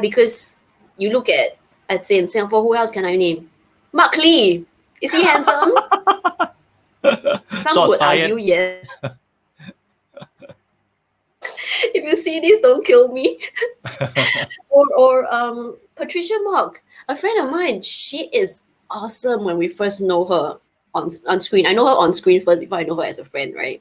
Speaker 3: Because you look at, I'd say in Singapore, who else can I name? Mark Lee. Is he handsome? Some
Speaker 1: Shots
Speaker 3: would
Speaker 1: fired.
Speaker 3: argue yes. If you see this, don't kill me. or Patricia Mock, a friend of mine. She is awesome when we first know her on screen. I know her on screen first before I know her as a friend, right?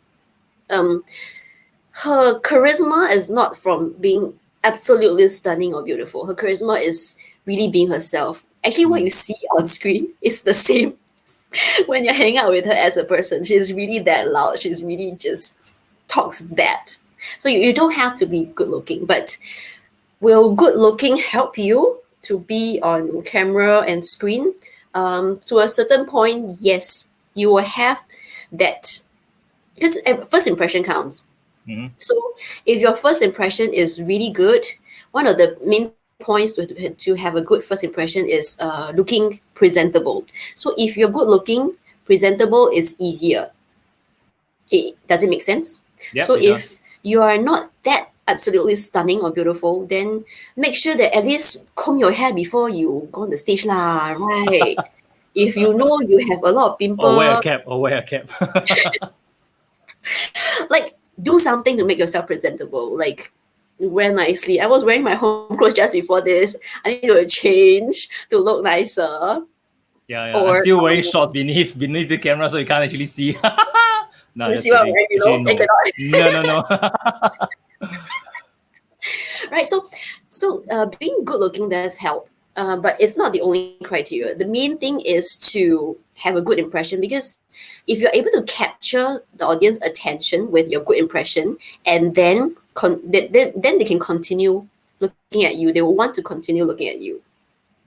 Speaker 3: Her charisma is not from being absolutely stunning or beautiful. Her charisma is really being herself. Actually, what you see on screen is the same when you're hanging out with her as a person. She's really that loud. She's really just talks that. So you don't have to be good looking, but will good looking help you to be on camera and screen? To a certain point, yes, you will have that, because first impression counts. So if your first impression is really good, one of the main points to have a good first impression is looking presentable. So if you're good looking, presentable is easier. Does it make sense?
Speaker 1: Yep,
Speaker 3: so
Speaker 1: it
Speaker 3: if
Speaker 1: does.
Speaker 3: you are not that absolutely stunning or beautiful, then make sure that at least comb your hair before you go on the stage lah, right? If you know you have a lot of pimples,
Speaker 1: Or wear a cap.
Speaker 3: like do something to make yourself presentable. Like wear nicely. I was wearing my home clothes just before this. I need to change to look nicer.
Speaker 1: Yeah.
Speaker 3: Or,
Speaker 1: I'm still wearing shorts beneath the camera, so you can't actually see. No,
Speaker 3: You
Speaker 1: just
Speaker 3: see what I'm
Speaker 1: kidding.
Speaker 3: wearing below?
Speaker 1: Actually, no.
Speaker 3: Right. So being good looking does help. But it's not the only criteria. The main thing is to have a good impression, because if you're able to capture the audience attention with your good impression, and then then they can continue looking at you. They will want to continue looking at you.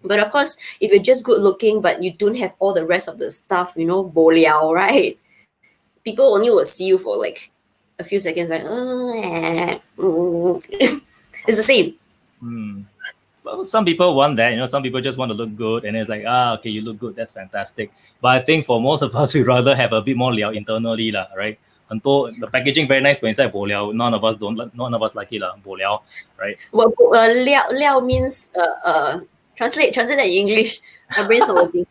Speaker 3: But of course, if you're just good looking but you don't have all the rest of the stuff, bo liao, right? People only will see you for like a few seconds, like it's the same.
Speaker 1: Well, some people want that, some people just want to look good, and it's like, okay, you look good, that's fantastic. But I think for most of us, we rather have a bit more liao internally, right? The packaging very nice, but inside bo liao, none of us like it, bo liao, right?
Speaker 3: Well, liao means translate that in English. My brain's not working.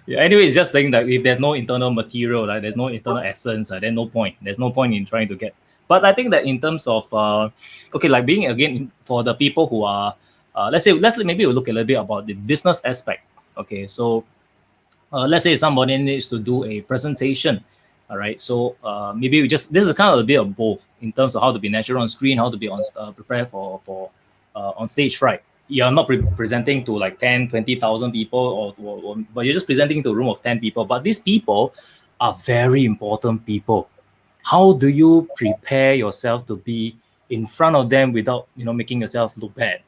Speaker 1: Yeah, anyway, it's just saying that if there's no internal material, like there's no internal essence, then no point. There's no point in trying to get. But I think that in terms of like being again for the people who are maybe we'll look a little bit about the business aspect. Okay, so let's say somebody needs to do a presentation. All right, so maybe this is kind of a bit of both in terms of how to be natural on screen, how to be prepare for on stage fright. You're not presenting to like 10, 20,000 people, but you're just presenting to a room of 10 people. But these people are very important people. How do you prepare yourself to be in front of them without, making yourself look bad?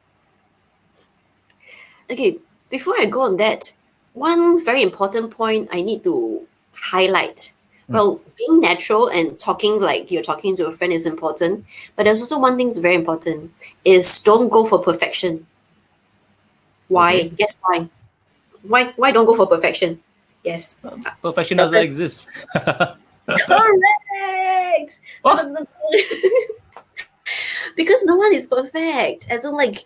Speaker 3: Okay, before I go on that, one very important point I need to highlight. Well, being natural and talking like you're talking to a friend is important, but there's also one thing that's very important, is don't go for perfection. Why?
Speaker 1: Okay.
Speaker 3: Guess why? Why don't go for perfection? Yes.
Speaker 1: Perfection doesn't exist.
Speaker 3: Correct.
Speaker 1: What?
Speaker 3: because no one is perfect. As in, like,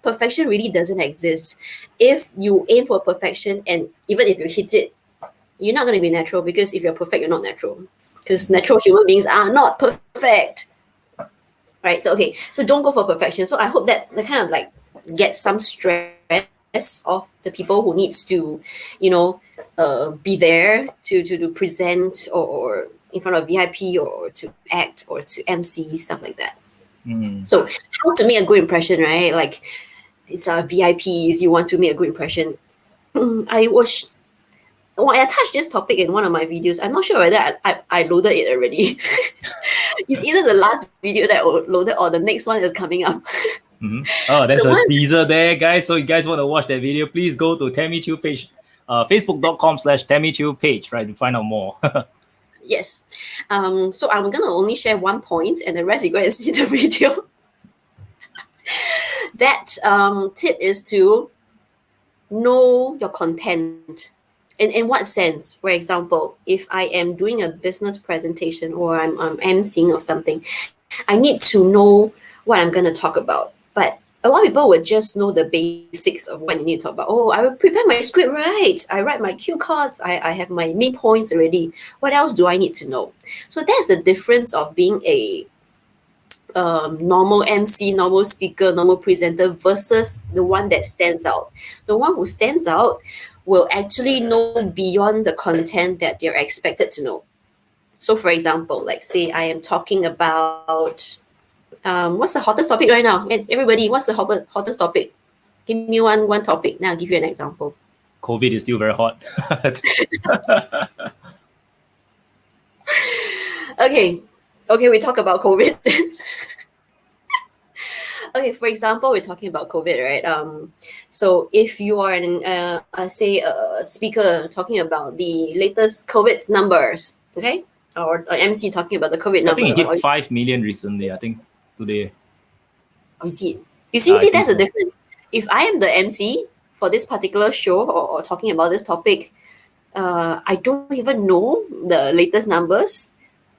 Speaker 3: perfection really doesn't exist. If you aim for perfection and even if you hit it, you're not going to be natural, because if you're perfect, you're not natural. Because natural human beings are not perfect. Right? So, okay. So don't go for perfection. So I hope that kind of like get some stress off the people who needs to, be there to present or in front of VIP or to act or to MC, stuff like that. So how to make a good impression, right? Like, it's VIPs, you want to make a good impression. I touched this topic in one of my videos. I'm not sure whether I loaded it already. It's either the last video that I loaded or the next one is coming up.
Speaker 1: Oh, there's a teaser there, guys. So you guys want to watch that video, please go to Tammie Chew page, facebook.com/Tammie Chew page, right, to find out more.
Speaker 3: Yes. So I'm going to only share one point and the rest you go and see the video. That tip is to know your content. In what sense? For example, if I am doing a business presentation or I'm emceeing or something, I need to know what I'm going to talk about. But a lot of people would just know the basics of what you need to talk about. Oh, I will prepare my script right. I write my cue cards. I have my main points already. What else do I need to know? So that's the difference of being a normal MC, normal speaker, normal presenter versus the one that stands out. The one who stands out will actually know beyond the content that they're expected to know. So for example, like say I am talking about what's the hottest topic right now? Everybody, what's the hottest topic? Give me one topic. Now I'll give you an example.
Speaker 1: COVID is still very hot.
Speaker 3: Okay, we talk about COVID. Okay, for example, we're talking about COVID, right? So if you are say a speaker talking about the latest COVID numbers, okay, or MC talking about the COVID number.
Speaker 1: I think it hit 5 million recently. I think today.
Speaker 3: You see, that's the difference. If I am the MC for this particular show or talking about this topic, I don't even know the latest numbers,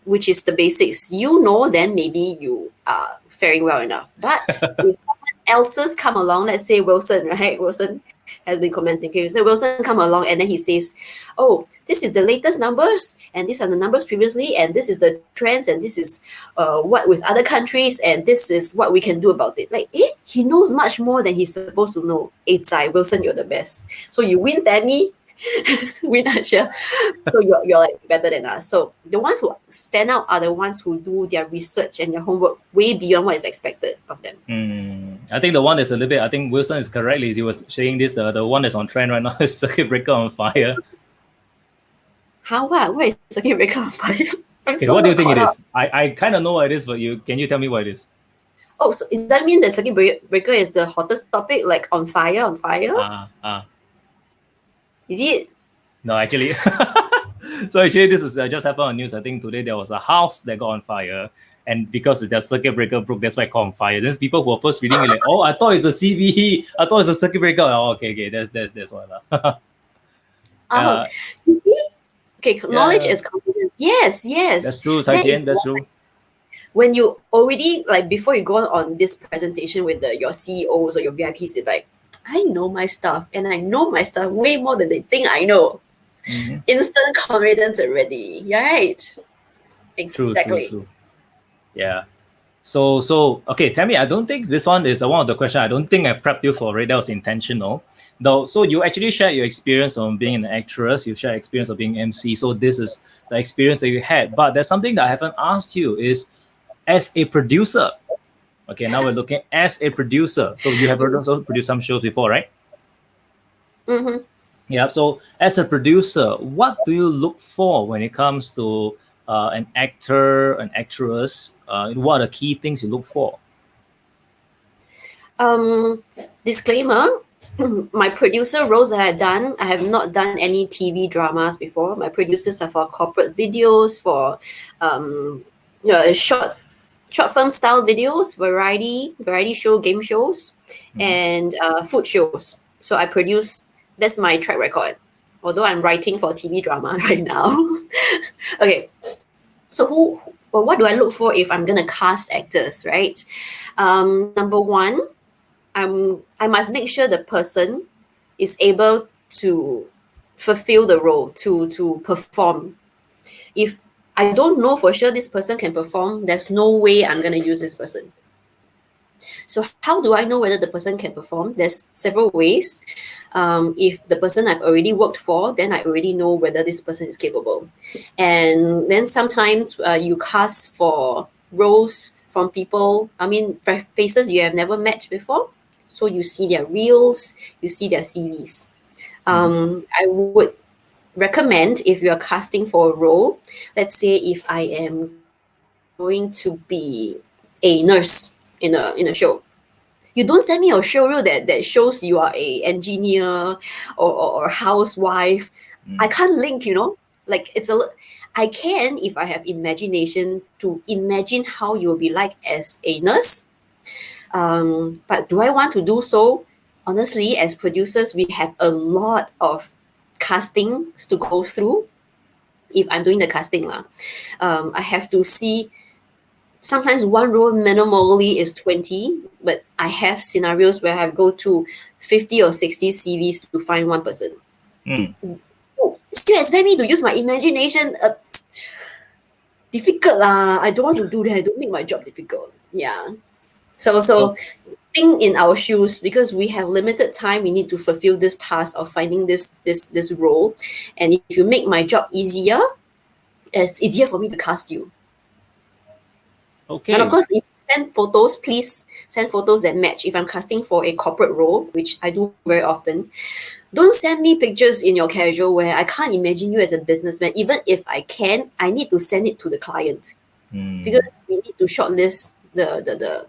Speaker 3: which is the basics. You know, then maybe you are faring well enough. But if someone else's come along, let's say Wilson, right? Wilson has been commenting. Okay, so Wilson come along and then he says, oh, this is the latest numbers and these are the numbers previously and this is the trends and this is what with other countries and this is what we can do about it. Like, he knows much more than he's supposed to know. It's Wilson, you're the best. So you win Tammie, win Asha. So you're like better than us. So the ones who stand out are the ones who do their research and their homework way beyond what is expected of them.
Speaker 1: I think the one that's a little bit, I think Wilson is correct. He was saying this, the one that's on trend right now is Circuit Breaker on Fire.
Speaker 3: How? What is Circuit Breaker on Fire?
Speaker 1: Okay, what do you think it is? I kind of know what it is, but can you tell me what it is?
Speaker 3: Oh, so does that mean that Circuit Breaker is the hottest topic, like on fire? Is it?
Speaker 1: No, actually. So actually, this is just happened on news. I think today there was a house that got on fire. And because their circuit breaker broke, that's why it caught on fire. Then people who were first reading it like, oh, I thought it's a CVE. I thought it's a circuit breaker. Oh, okay, that's one.
Speaker 3: You see? Okay, knowledge is confidence. Yes.
Speaker 1: That's true, that's true.
Speaker 3: When you already, like, before you go on this presentation with your CEOs or your VIPs, it's like, I know my stuff and I know my stuff way more than they think I know. Instant confidence already, right? Exactly.
Speaker 1: True. Yeah. So okay, Tammie, I don't think this one is one of the questions I don't think I prepped you for, right? That was intentional. Though, so you actually shared your experience on being an actress, you shared experience of being MC. So this is the experience that you had. But there's something that I haven't asked you is as a producer. Okay, now we're looking as a producer. So you have also produced some shows before, right? Yeah. So as a producer, what do you look for when it comes to an actor, an actress? What are the key things you look for?
Speaker 3: Disclaimer, my producer roles that I've done, I have not done any TV dramas before. My producers are for corporate videos, for short film style videos, variety show, game shows, and food shows. So I produce, that's my track record. Although I'm writing for TV drama right now. Okay. So well, what do I look for if I'm gonna cast actors, right? Number one, I must make sure the person is able to fulfill the role, to perform. If I don't know for sure this person can perform, there's no way I'm gonna use this person. So how do I know whether the person can perform? There's several ways. If the person I've already worked for, then I already know whether this person is capable. And then sometimes you cast for roles from people, faces you have never met before. So you see their reels, you see their CVs. I would recommend, if you're casting for a role, let's say if I am going to be a nurse in a show, you don't send me a show reel that shows you are a engineer or housewife. I can't link, like I can, if I have imagination, to imagine how you'll be like as a nurse. But do I want to do so? Honestly, as producers, we have a lot of castings to go through. If I'm doing the casting, I have to see. Sometimes one role minimally is 20, but I have scenarios where I have go to 50 or 60 CVs to find one person. Oh, still expect me to use my imagination. Difficult lah. I don't want to do that. Don't make my job difficult. Yeah. So think in our shoes, because we have limited time. We need to fulfill this task of finding this role. And if you make my job easier, it's easier for me to cast you.
Speaker 1: Okay.
Speaker 3: And of course, if you send photos, please send photos that match. If I'm casting for a corporate role, which I do very often, don't send me pictures in your casual where I can't imagine you as a businessman. Even if I can, I need to send it to the client. Because we need to shortlist the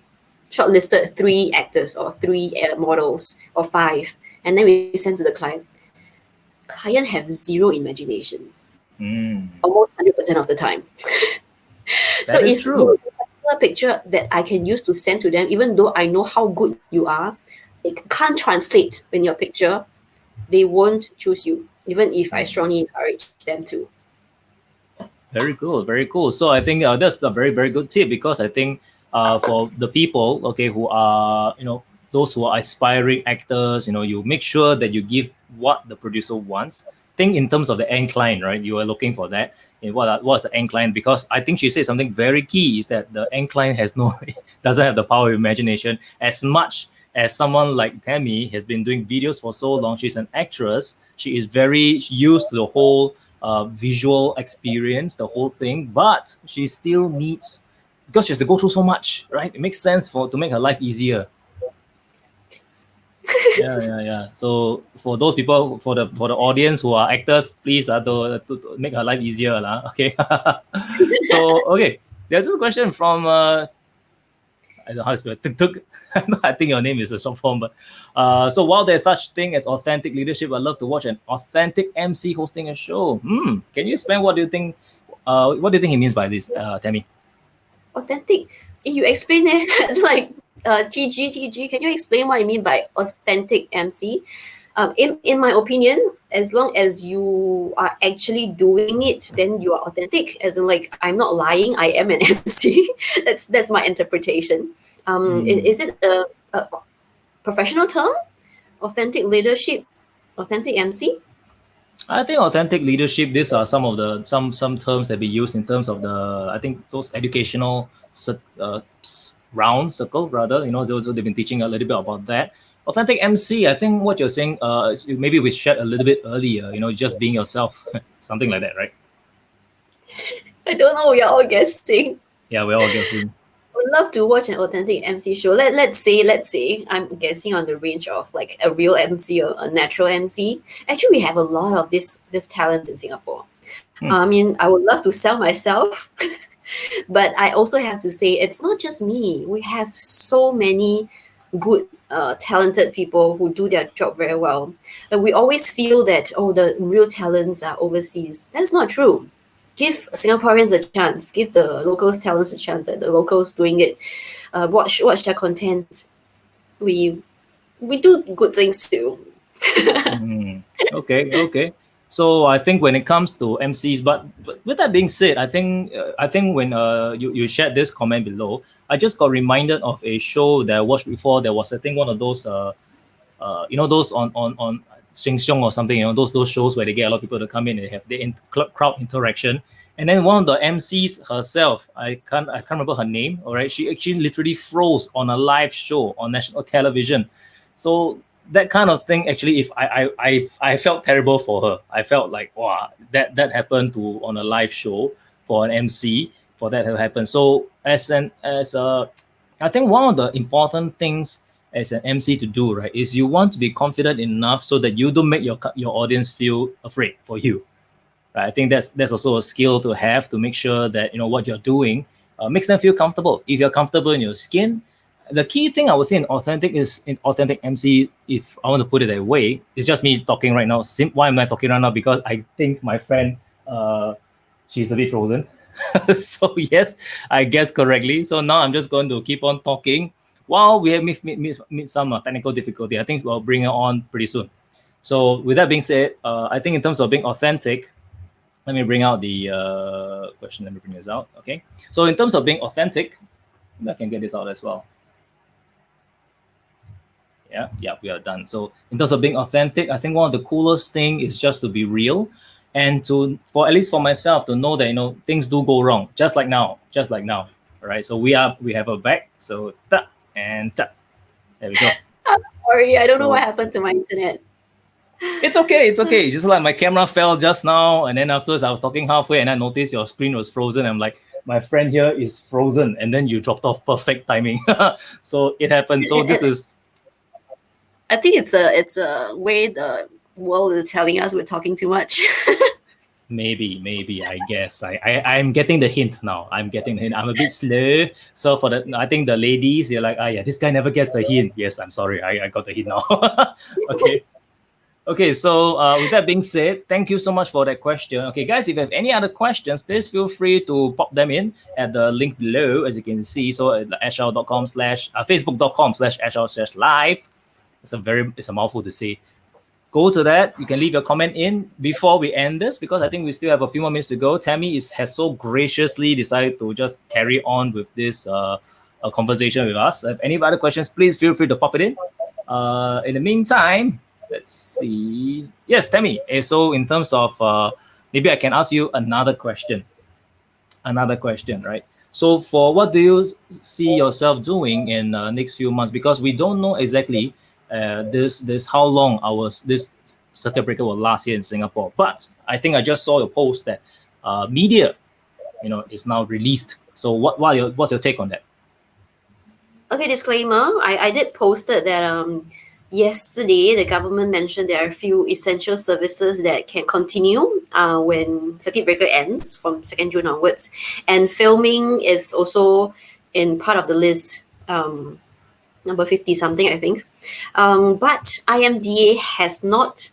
Speaker 3: shortlisted 3 actors or 3 models or 5, and then we send to the client. Client have zero imagination, almost 100% of the time. So if you have a picture that I can use to send to them, even though I know how good you are, it can't translate in your picture, they won't choose you, even if I strongly encourage them to.
Speaker 1: Very cool, very cool. So I think that's a very, very good tip, because I think for the people, okay, who are, those who are aspiring actors, you make sure that you give what the producer wants. Think in terms of the end client, right? You are looking for that. And what's the end client? Because I think she said something very key, is that the end client doesn't have the power of imagination as much as someone like Tammie has been doing videos for so long. She's an actress. She is very used to the whole visual experience, the whole thing, but she still needs, because she has to go through so much, right? It makes sense to make her life easier. Yeah. So for those people, for the audience who are actors, please to make her life easier, okay. So okay, there's this question from I don't know how to spell it. Tuk. I think your name is a short form, but so while there's such thing as authentic leadership, I love to watch an authentic MC hosting a show. Can you explain what do you think? What do you think he means by this, Tammie?
Speaker 3: Authentic. You explain it. It's like TG. Can you explain what you mean by authentic MC? In my opinion, as long as you are actually doing it, then you are authentic. As in, like, I'm not lying. I am an MC. That's my interpretation. Is it a professional term? Authentic leadership, authentic MC.
Speaker 1: I think authentic leadership. These are some of the some terms that we use in terms of the, I think, those educational circle rather. So they've been teaching a little bit about that. Authentic MC, I think what you're saying, maybe we shared a little bit earlier, just being yourself, something like that, right?
Speaker 3: I don't know, we're all guessing.
Speaker 1: Yeah, we're all guessing.
Speaker 3: I would love to watch an authentic MC show. Let's say I'm guessing on the range of like a real MC or a natural MC. Actually, we have a lot of this talent in Singapore. I mean, I would love to sell myself, but I also have to say it's not just me. We have so many good talented people who do their job very well. And we always feel that, the real talents are overseas. That's not true. Give Singaporeans a chance. Give the locals talents a chance. The locals doing it. Watch their content. We do good things too.
Speaker 1: Okay. So I think when it comes to MCs, but with that being said, I think when you shared this comment below, I just got reminded of a show that I watched before. There was, I think, one of those those on Sheng Siong or something, those shows where they get a lot of people to come in and have the crowd interaction. And then one of the MCs herself, I can't remember her name. All right, she actually literally froze on a live show on national television. So that kind of thing, actually, if I felt terrible for her. I felt like, wow, that happened to on a live show for an MC, for that to happen. So I think one of the important things as an MC to do, right, is you want to be confident enough so that you don't make your audience feel afraid for you. Right? I think that's also a skill to have, to make sure that what you're doing makes them feel comfortable. If you're comfortable in your skin, the key thing I would say in authentic MC, if I want to put it that way, it's just me talking right now. Why am I talking right now? Because I think my friend, she's a bit frozen. So yes, I guessed correctly. So now I'm just going to keep on talking while we have meet some technical difficulty. I think we'll bring her on pretty soon. So with that being said, I think in terms of being authentic, let me bring out the question. Let me bring this out. Okay. So in terms of being authentic, I can get this out as well. Yeah, we are done. So in terms of being authentic, I think one of the coolest thing is just to be real, and for at least for myself to know that things do go wrong, just like now. All right. So we have a back. So there we go.
Speaker 3: I'm sorry, I don't know what happened to my internet.
Speaker 1: It's okay. It's just like my camera fell just now, and then afterwards I was talking halfway, and I noticed your screen was frozen. I'm like, my friend here is frozen, and then you dropped off. Perfect timing. So it happened. So this is.
Speaker 3: I think it's a way the world is telling us we're talking too much.
Speaker 1: Maybe, I guess. I'm getting the hint now. I'm a bit slow. So I think the ladies, they're like, yeah, this guy never gets the hint. Yes, I'm sorry. I got the hint now. Okay, so with that being said, thank you so much for that question. Okay, guys, if you have any other questions, please feel free to pop them in at the link below, as you can see. So at ashal.com/ facebook.com/ashal/live. It's a mouthful to say. Go to that. You can leave your comment in before we end this, because I think we still have a few more minutes to go. Tammie has so graciously decided to just carry on with this conversation with us. If any other questions, please feel free to pop it in. In the meantime, let's see. Yes, Tammie. So in terms of maybe I can ask you another question. Right? So for what do you see yourself doing in next few months? Because we don't know exactly this how long this circuit breaker will last here in Singapore. But I think I just saw your post that media, is now released. So what's your take on that?
Speaker 3: Okay, disclaimer. I did post it that yesterday the government mentioned there are a few essential services that can continue when circuit breaker ends from 2nd June onwards, and filming is also in part of the list. Number 50 something, I think. But IMDA has not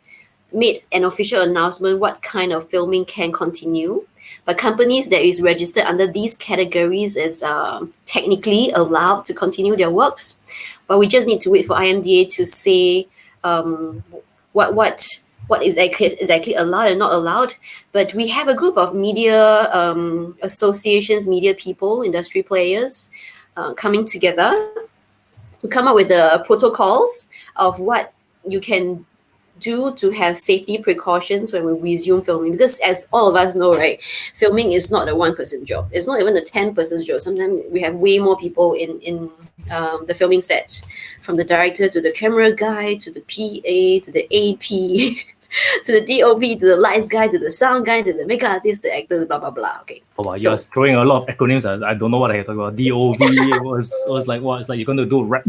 Speaker 3: made an official announcement what kind of filming can continue. But companies that is registered under these categories is technically allowed to continue their works. But we just need to wait for IMDA to say what is exactly allowed and not allowed. But we have a group of media associations, media people, industry players coming together to come up with the protocols of what you can do to have safety precautions when we resume filming. Because as all of us know, right, filming is not a one-person job. It's not even a 10-person job. Sometimes we have way more people in the filming set, from the director to the camera guy to the PA to the AP to the DOP to the lights guy to the sound guy to the makeup artist, the actors, blah blah blah. Okay.
Speaker 1: Oh wow, you're throwing a lot of acronyms. I don't know what I talk about. DOV was like what? It's like you're going to do rap.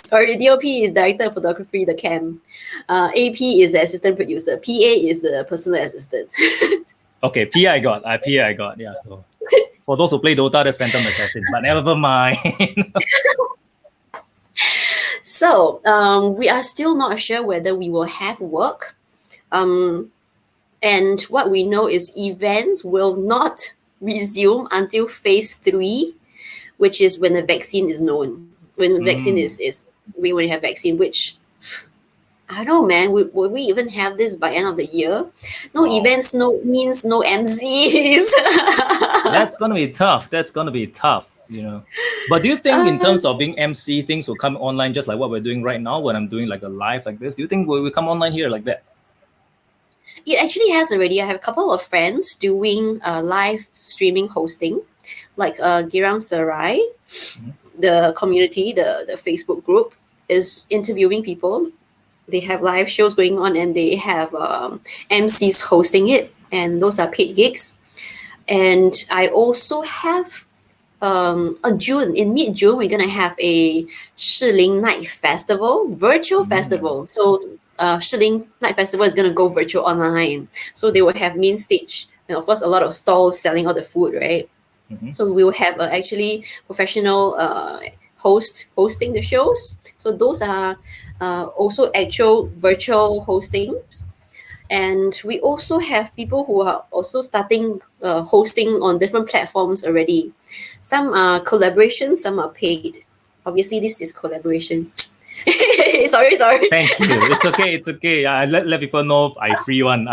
Speaker 3: Sorry, DOP is director of photography, the cam. AP is the assistant producer. PA is the personal assistant.
Speaker 1: Okay, PA I got. Yeah. So for those who play Dota, that's Phantom Assassin. But never mind.
Speaker 3: So we are still not sure whether we will have work. And what we know is events will not resume until phase 3, which is when the vaccine is known. When the vaccine is we would have vaccine, which I don't know, man. Will we even have this by end of the year? No
Speaker 1: Wow.
Speaker 3: events, no means no MCs.
Speaker 1: That's gonna be tough. That's gonna be tough, you know. But do you think in terms of being MC, things will come online just like what we're doing right now when I'm doing like a live like this? Do you think we will come online here like that?
Speaker 3: It actually has already. I have a couple of friends doing live streaming hosting, like Girang Serai, the community, the Facebook group is interviewing people. They have live shows going on, and they have MCs hosting it, and those are paid gigs. And I also have on June, in mid-June, we're gonna have a Shiling Night Festival, virtual festival. So Shiling Night Festival is gonna go virtual online. So they will have main stage, and of course a lot of stalls selling all the food, right? So we will have actually professional hosting the shows. So those are also actual virtual hostings. And we also have people who are also starting hosting on different platforms already. Some are collaboration, some are paid. Obviously, this is collaboration. sorry.
Speaker 1: Thank you. It's okay. It's okay. Let people know I free one.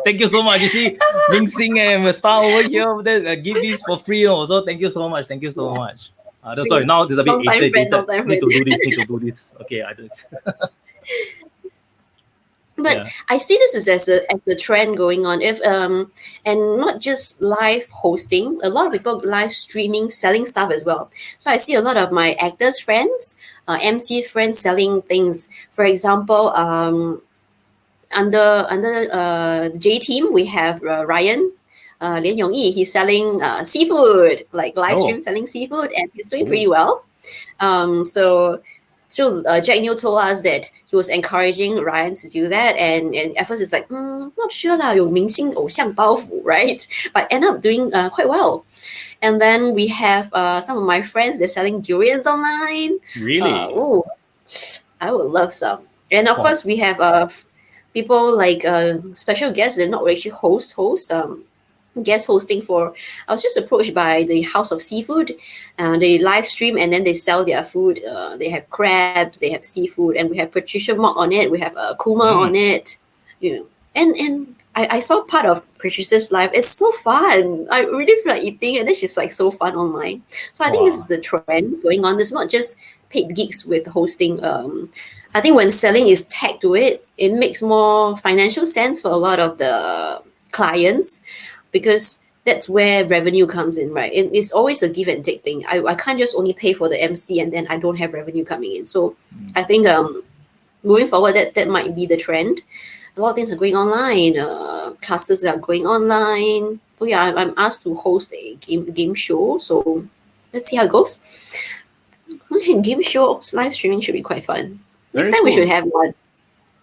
Speaker 1: Thank you so much. You see, Ming Sing and a star over here, over there, give this for free also. Thank you so much. Thank you so much. Sorry, now there's a bit
Speaker 3: Long-time friend, long-time
Speaker 1: need to
Speaker 3: friend.
Speaker 1: do this. Okay, I do it.
Speaker 3: But
Speaker 1: Yeah.
Speaker 3: I see this as a trend going on. If and not just live hosting, a lot of people live streaming, selling stuff as well. So I see a lot of my actors friends, MC friends selling things. For example, under J team we have Ryan. Lian Yongyi, he's selling seafood, like live stream selling seafood, and he's doing pretty well. So Jack Neo told us that he was encouraging Ryan to do that, and at first it's like, not sure lah, 有明星偶像包袱, right? But end up doing quite well. And then we have some of my friends, they're selling durians online.
Speaker 1: Really?
Speaker 3: I would love some. And of course we have people like special guests, they're not actually host, guest hosting for. I was just approached by the House of Seafood. They live stream and then they sell their food. They have crabs, they have seafood, and we have Patricia Mock on it. We have Kuma on it. You know, and I saw part of Patricia's live. It's so fun. I really feel like eating, and then she's like so fun online. So I think this is the trend going on. It's not just paid gigs with hosting. I think when selling is tagged to it, it makes more financial sense for a lot of the clients, because that's where revenue comes in, right? It's always a give and take thing. I can't just only pay for the MC and then I don't have revenue coming in. So I think moving forward, that might be the trend. A lot of things are going online. Classes are going online. Oh yeah, I'm asked to host a game show. So let's see how it goes. Game shows, live streaming should be quite fun. Next time we should have one.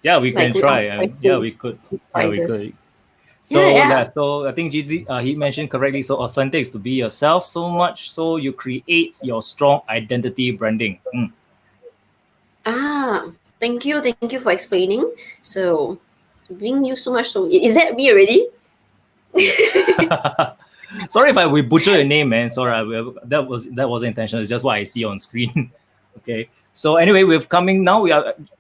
Speaker 1: Yeah, we can try. Yeah, we could. Yeah, we could. So so I think he mentioned correctly. So authentic is to be yourself so much so you create your strong identity branding.
Speaker 3: Thank you for explaining. So being you so much. So is that me already?
Speaker 1: Sorry if we butcher your name, man. Sorry, that wasn't intentional. It's just what I see on screen. Okay. So anyway, we're coming now.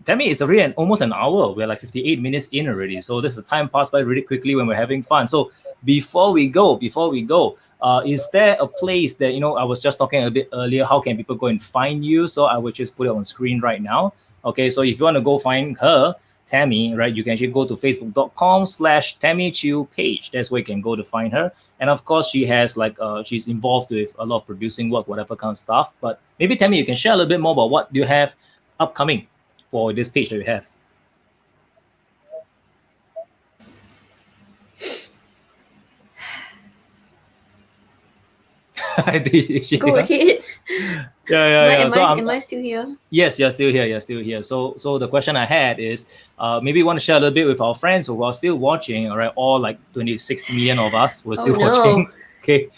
Speaker 1: Tammie, it's already almost an hour. We're like 58 minutes in already. So this is time passed by really quickly when we're having fun. So before we go, is there a place that, I was just talking a bit earlier, how can people go and find you? So I will just put it on screen right now. Okay, so if you want to go find her, Tammie, right, you can actually go to facebook.com/Tammie Chew page. That's where you can go to find her. And of course, she has she's involved with a lot of producing work, whatever kind of stuff. But maybe Tammie, you can share a little bit more about what you have upcoming for this page that you have.
Speaker 3: Go ahead.
Speaker 1: Yeah.
Speaker 3: Am I still here?
Speaker 1: Yes, you're still here. So the question I had is, maybe you want to share a little bit with our friends who are still watching, all right, all like 26 million of us who are still watching. Okay.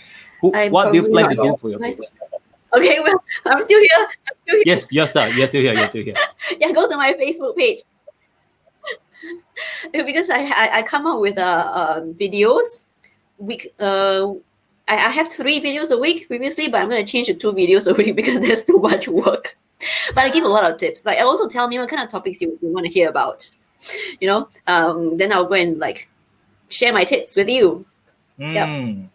Speaker 1: What do you plan to do for your page?
Speaker 3: Okay, well, I'm still here.
Speaker 1: Yes, you're still here.
Speaker 3: Yeah, go to my Facebook page. Because I come up with videos. I have 3 videos a week previously, but I'm going to change to 2 videos a week because there's too much work. But I give a lot of tips. Like, also tell me what kind of topics you want to hear about. You know, then I'll go and like share my tips with you. Yep.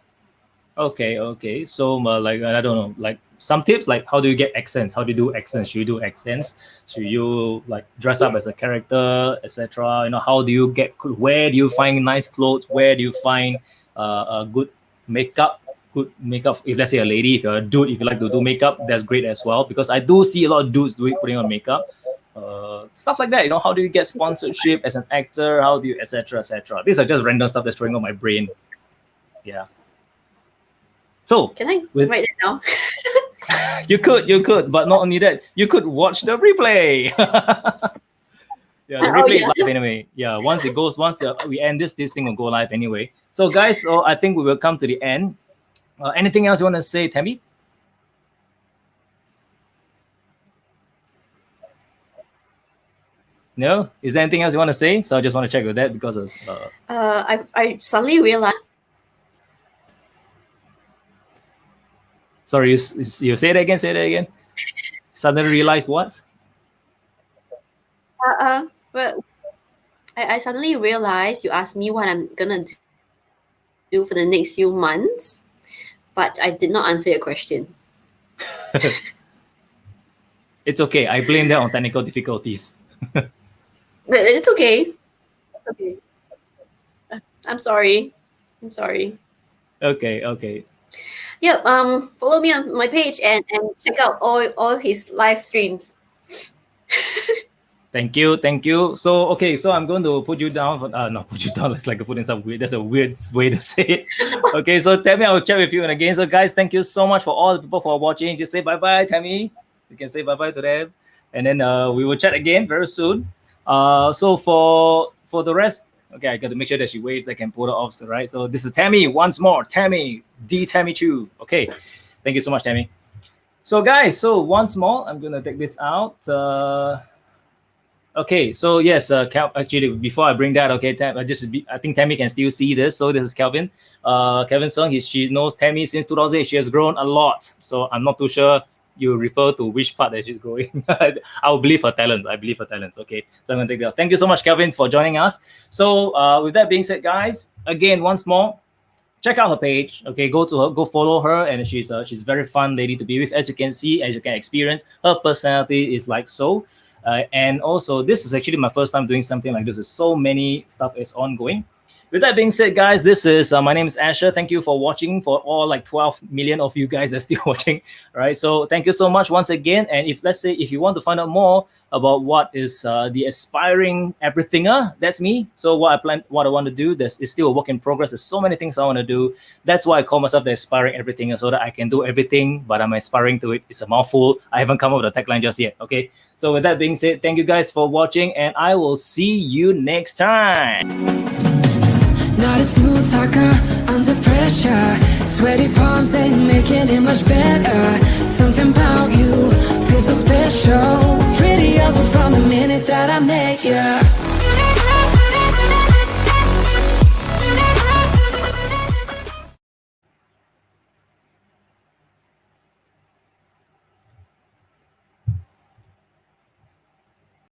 Speaker 1: Okay. So, like, I don't know, like some tips, like how do you get accents? How do you do accents? Should you do accents? Should you like dress up as a character, etc.? You know, how do you get? Where do you find nice clothes? Where do you find a good makeup? Good makeup. If let's say a lady, if you're a dude, if you like to do makeup, that's great as well. Because I do see a lot of dudes putting on makeup. Stuff like that, you know, how do you get sponsorship as an actor? How do you, etc. These are just random stuff that's throwing on my brain. Yeah. So
Speaker 3: Can I write it down?
Speaker 1: you could, but not only that, you could watch the replay. Yeah, the replay is live anyway. Yeah, once we end this thing will go live anyway. So guys, so I think we will come to the end. Anything else you want to say, Tammie? No? Is there anything else you want to say? So I just want to check with that because
Speaker 3: I suddenly realized.
Speaker 1: Sorry, you say that again. Say that again. Suddenly realized what?
Speaker 3: Well, I suddenly realized you asked me what I'm gonna do for the next few months, but I did not answer your question.
Speaker 1: It's okay. I blame that on technical difficulties.
Speaker 3: But it's okay. It's okay. I'm sorry.
Speaker 1: Okay.
Speaker 3: Yeah. Follow me on my page and check out all his live streams.
Speaker 1: Thank you. So I'm going to put you down. Not put you down. It's like putting some weird. That's a weird way to say it. Okay, so Tammie, I will chat with you and again. So guys, thank you so much for all the people for watching. Just say bye, Tammie. You can say bye to them, and then we will chat again very soon. So for the rest, okay, I got to make sure that she waves. I can pull her off, right? So this is Tammie once more. Tammie Chew. Okay, thank you so much, Tammie. So guys, so once more, I'm gonna take this out. Okay, so yes, actually, before I bring that, okay, I think Tammie can still see this. So this is Kelvin. Kelvin Sung, she knows Tammie since 2008. She has grown a lot. So I'm not too sure you refer to which part that she's growing. I'll believe her talents. Okay, so I'm gonna take that. Thank you so much, Kelvin, for joining us. So with that being said, guys, again, once more, check out her page. Okay, go follow her, and she's very fun lady to be with. As you can see, as you can experience, her personality is like so. And also, this is actually my first time doing something like this. There's so many stuff is ongoing. With that being said, guys, this is my name is Asher. Thank you for watching. For all like 12 million of you guys that's still watching, right? So thank you so much once again. And if you want to find out more about what is the aspiring everythinger, that's me. So what I want to do, this is still a work in progress. There's so many things I want to do. That's why I call myself the aspiring everythinger, so that I can do everything, but I'm aspiring to it. It's a mouthful. I haven't come up with a tagline just yet. Okay. So with that being said, thank you guys for watching, and I will see you next time.
Speaker 2: Not a smooth talker under pressure. Sweaty palms ain't making it much better. Something about you feels so special. Pretty up from the minute that I met you.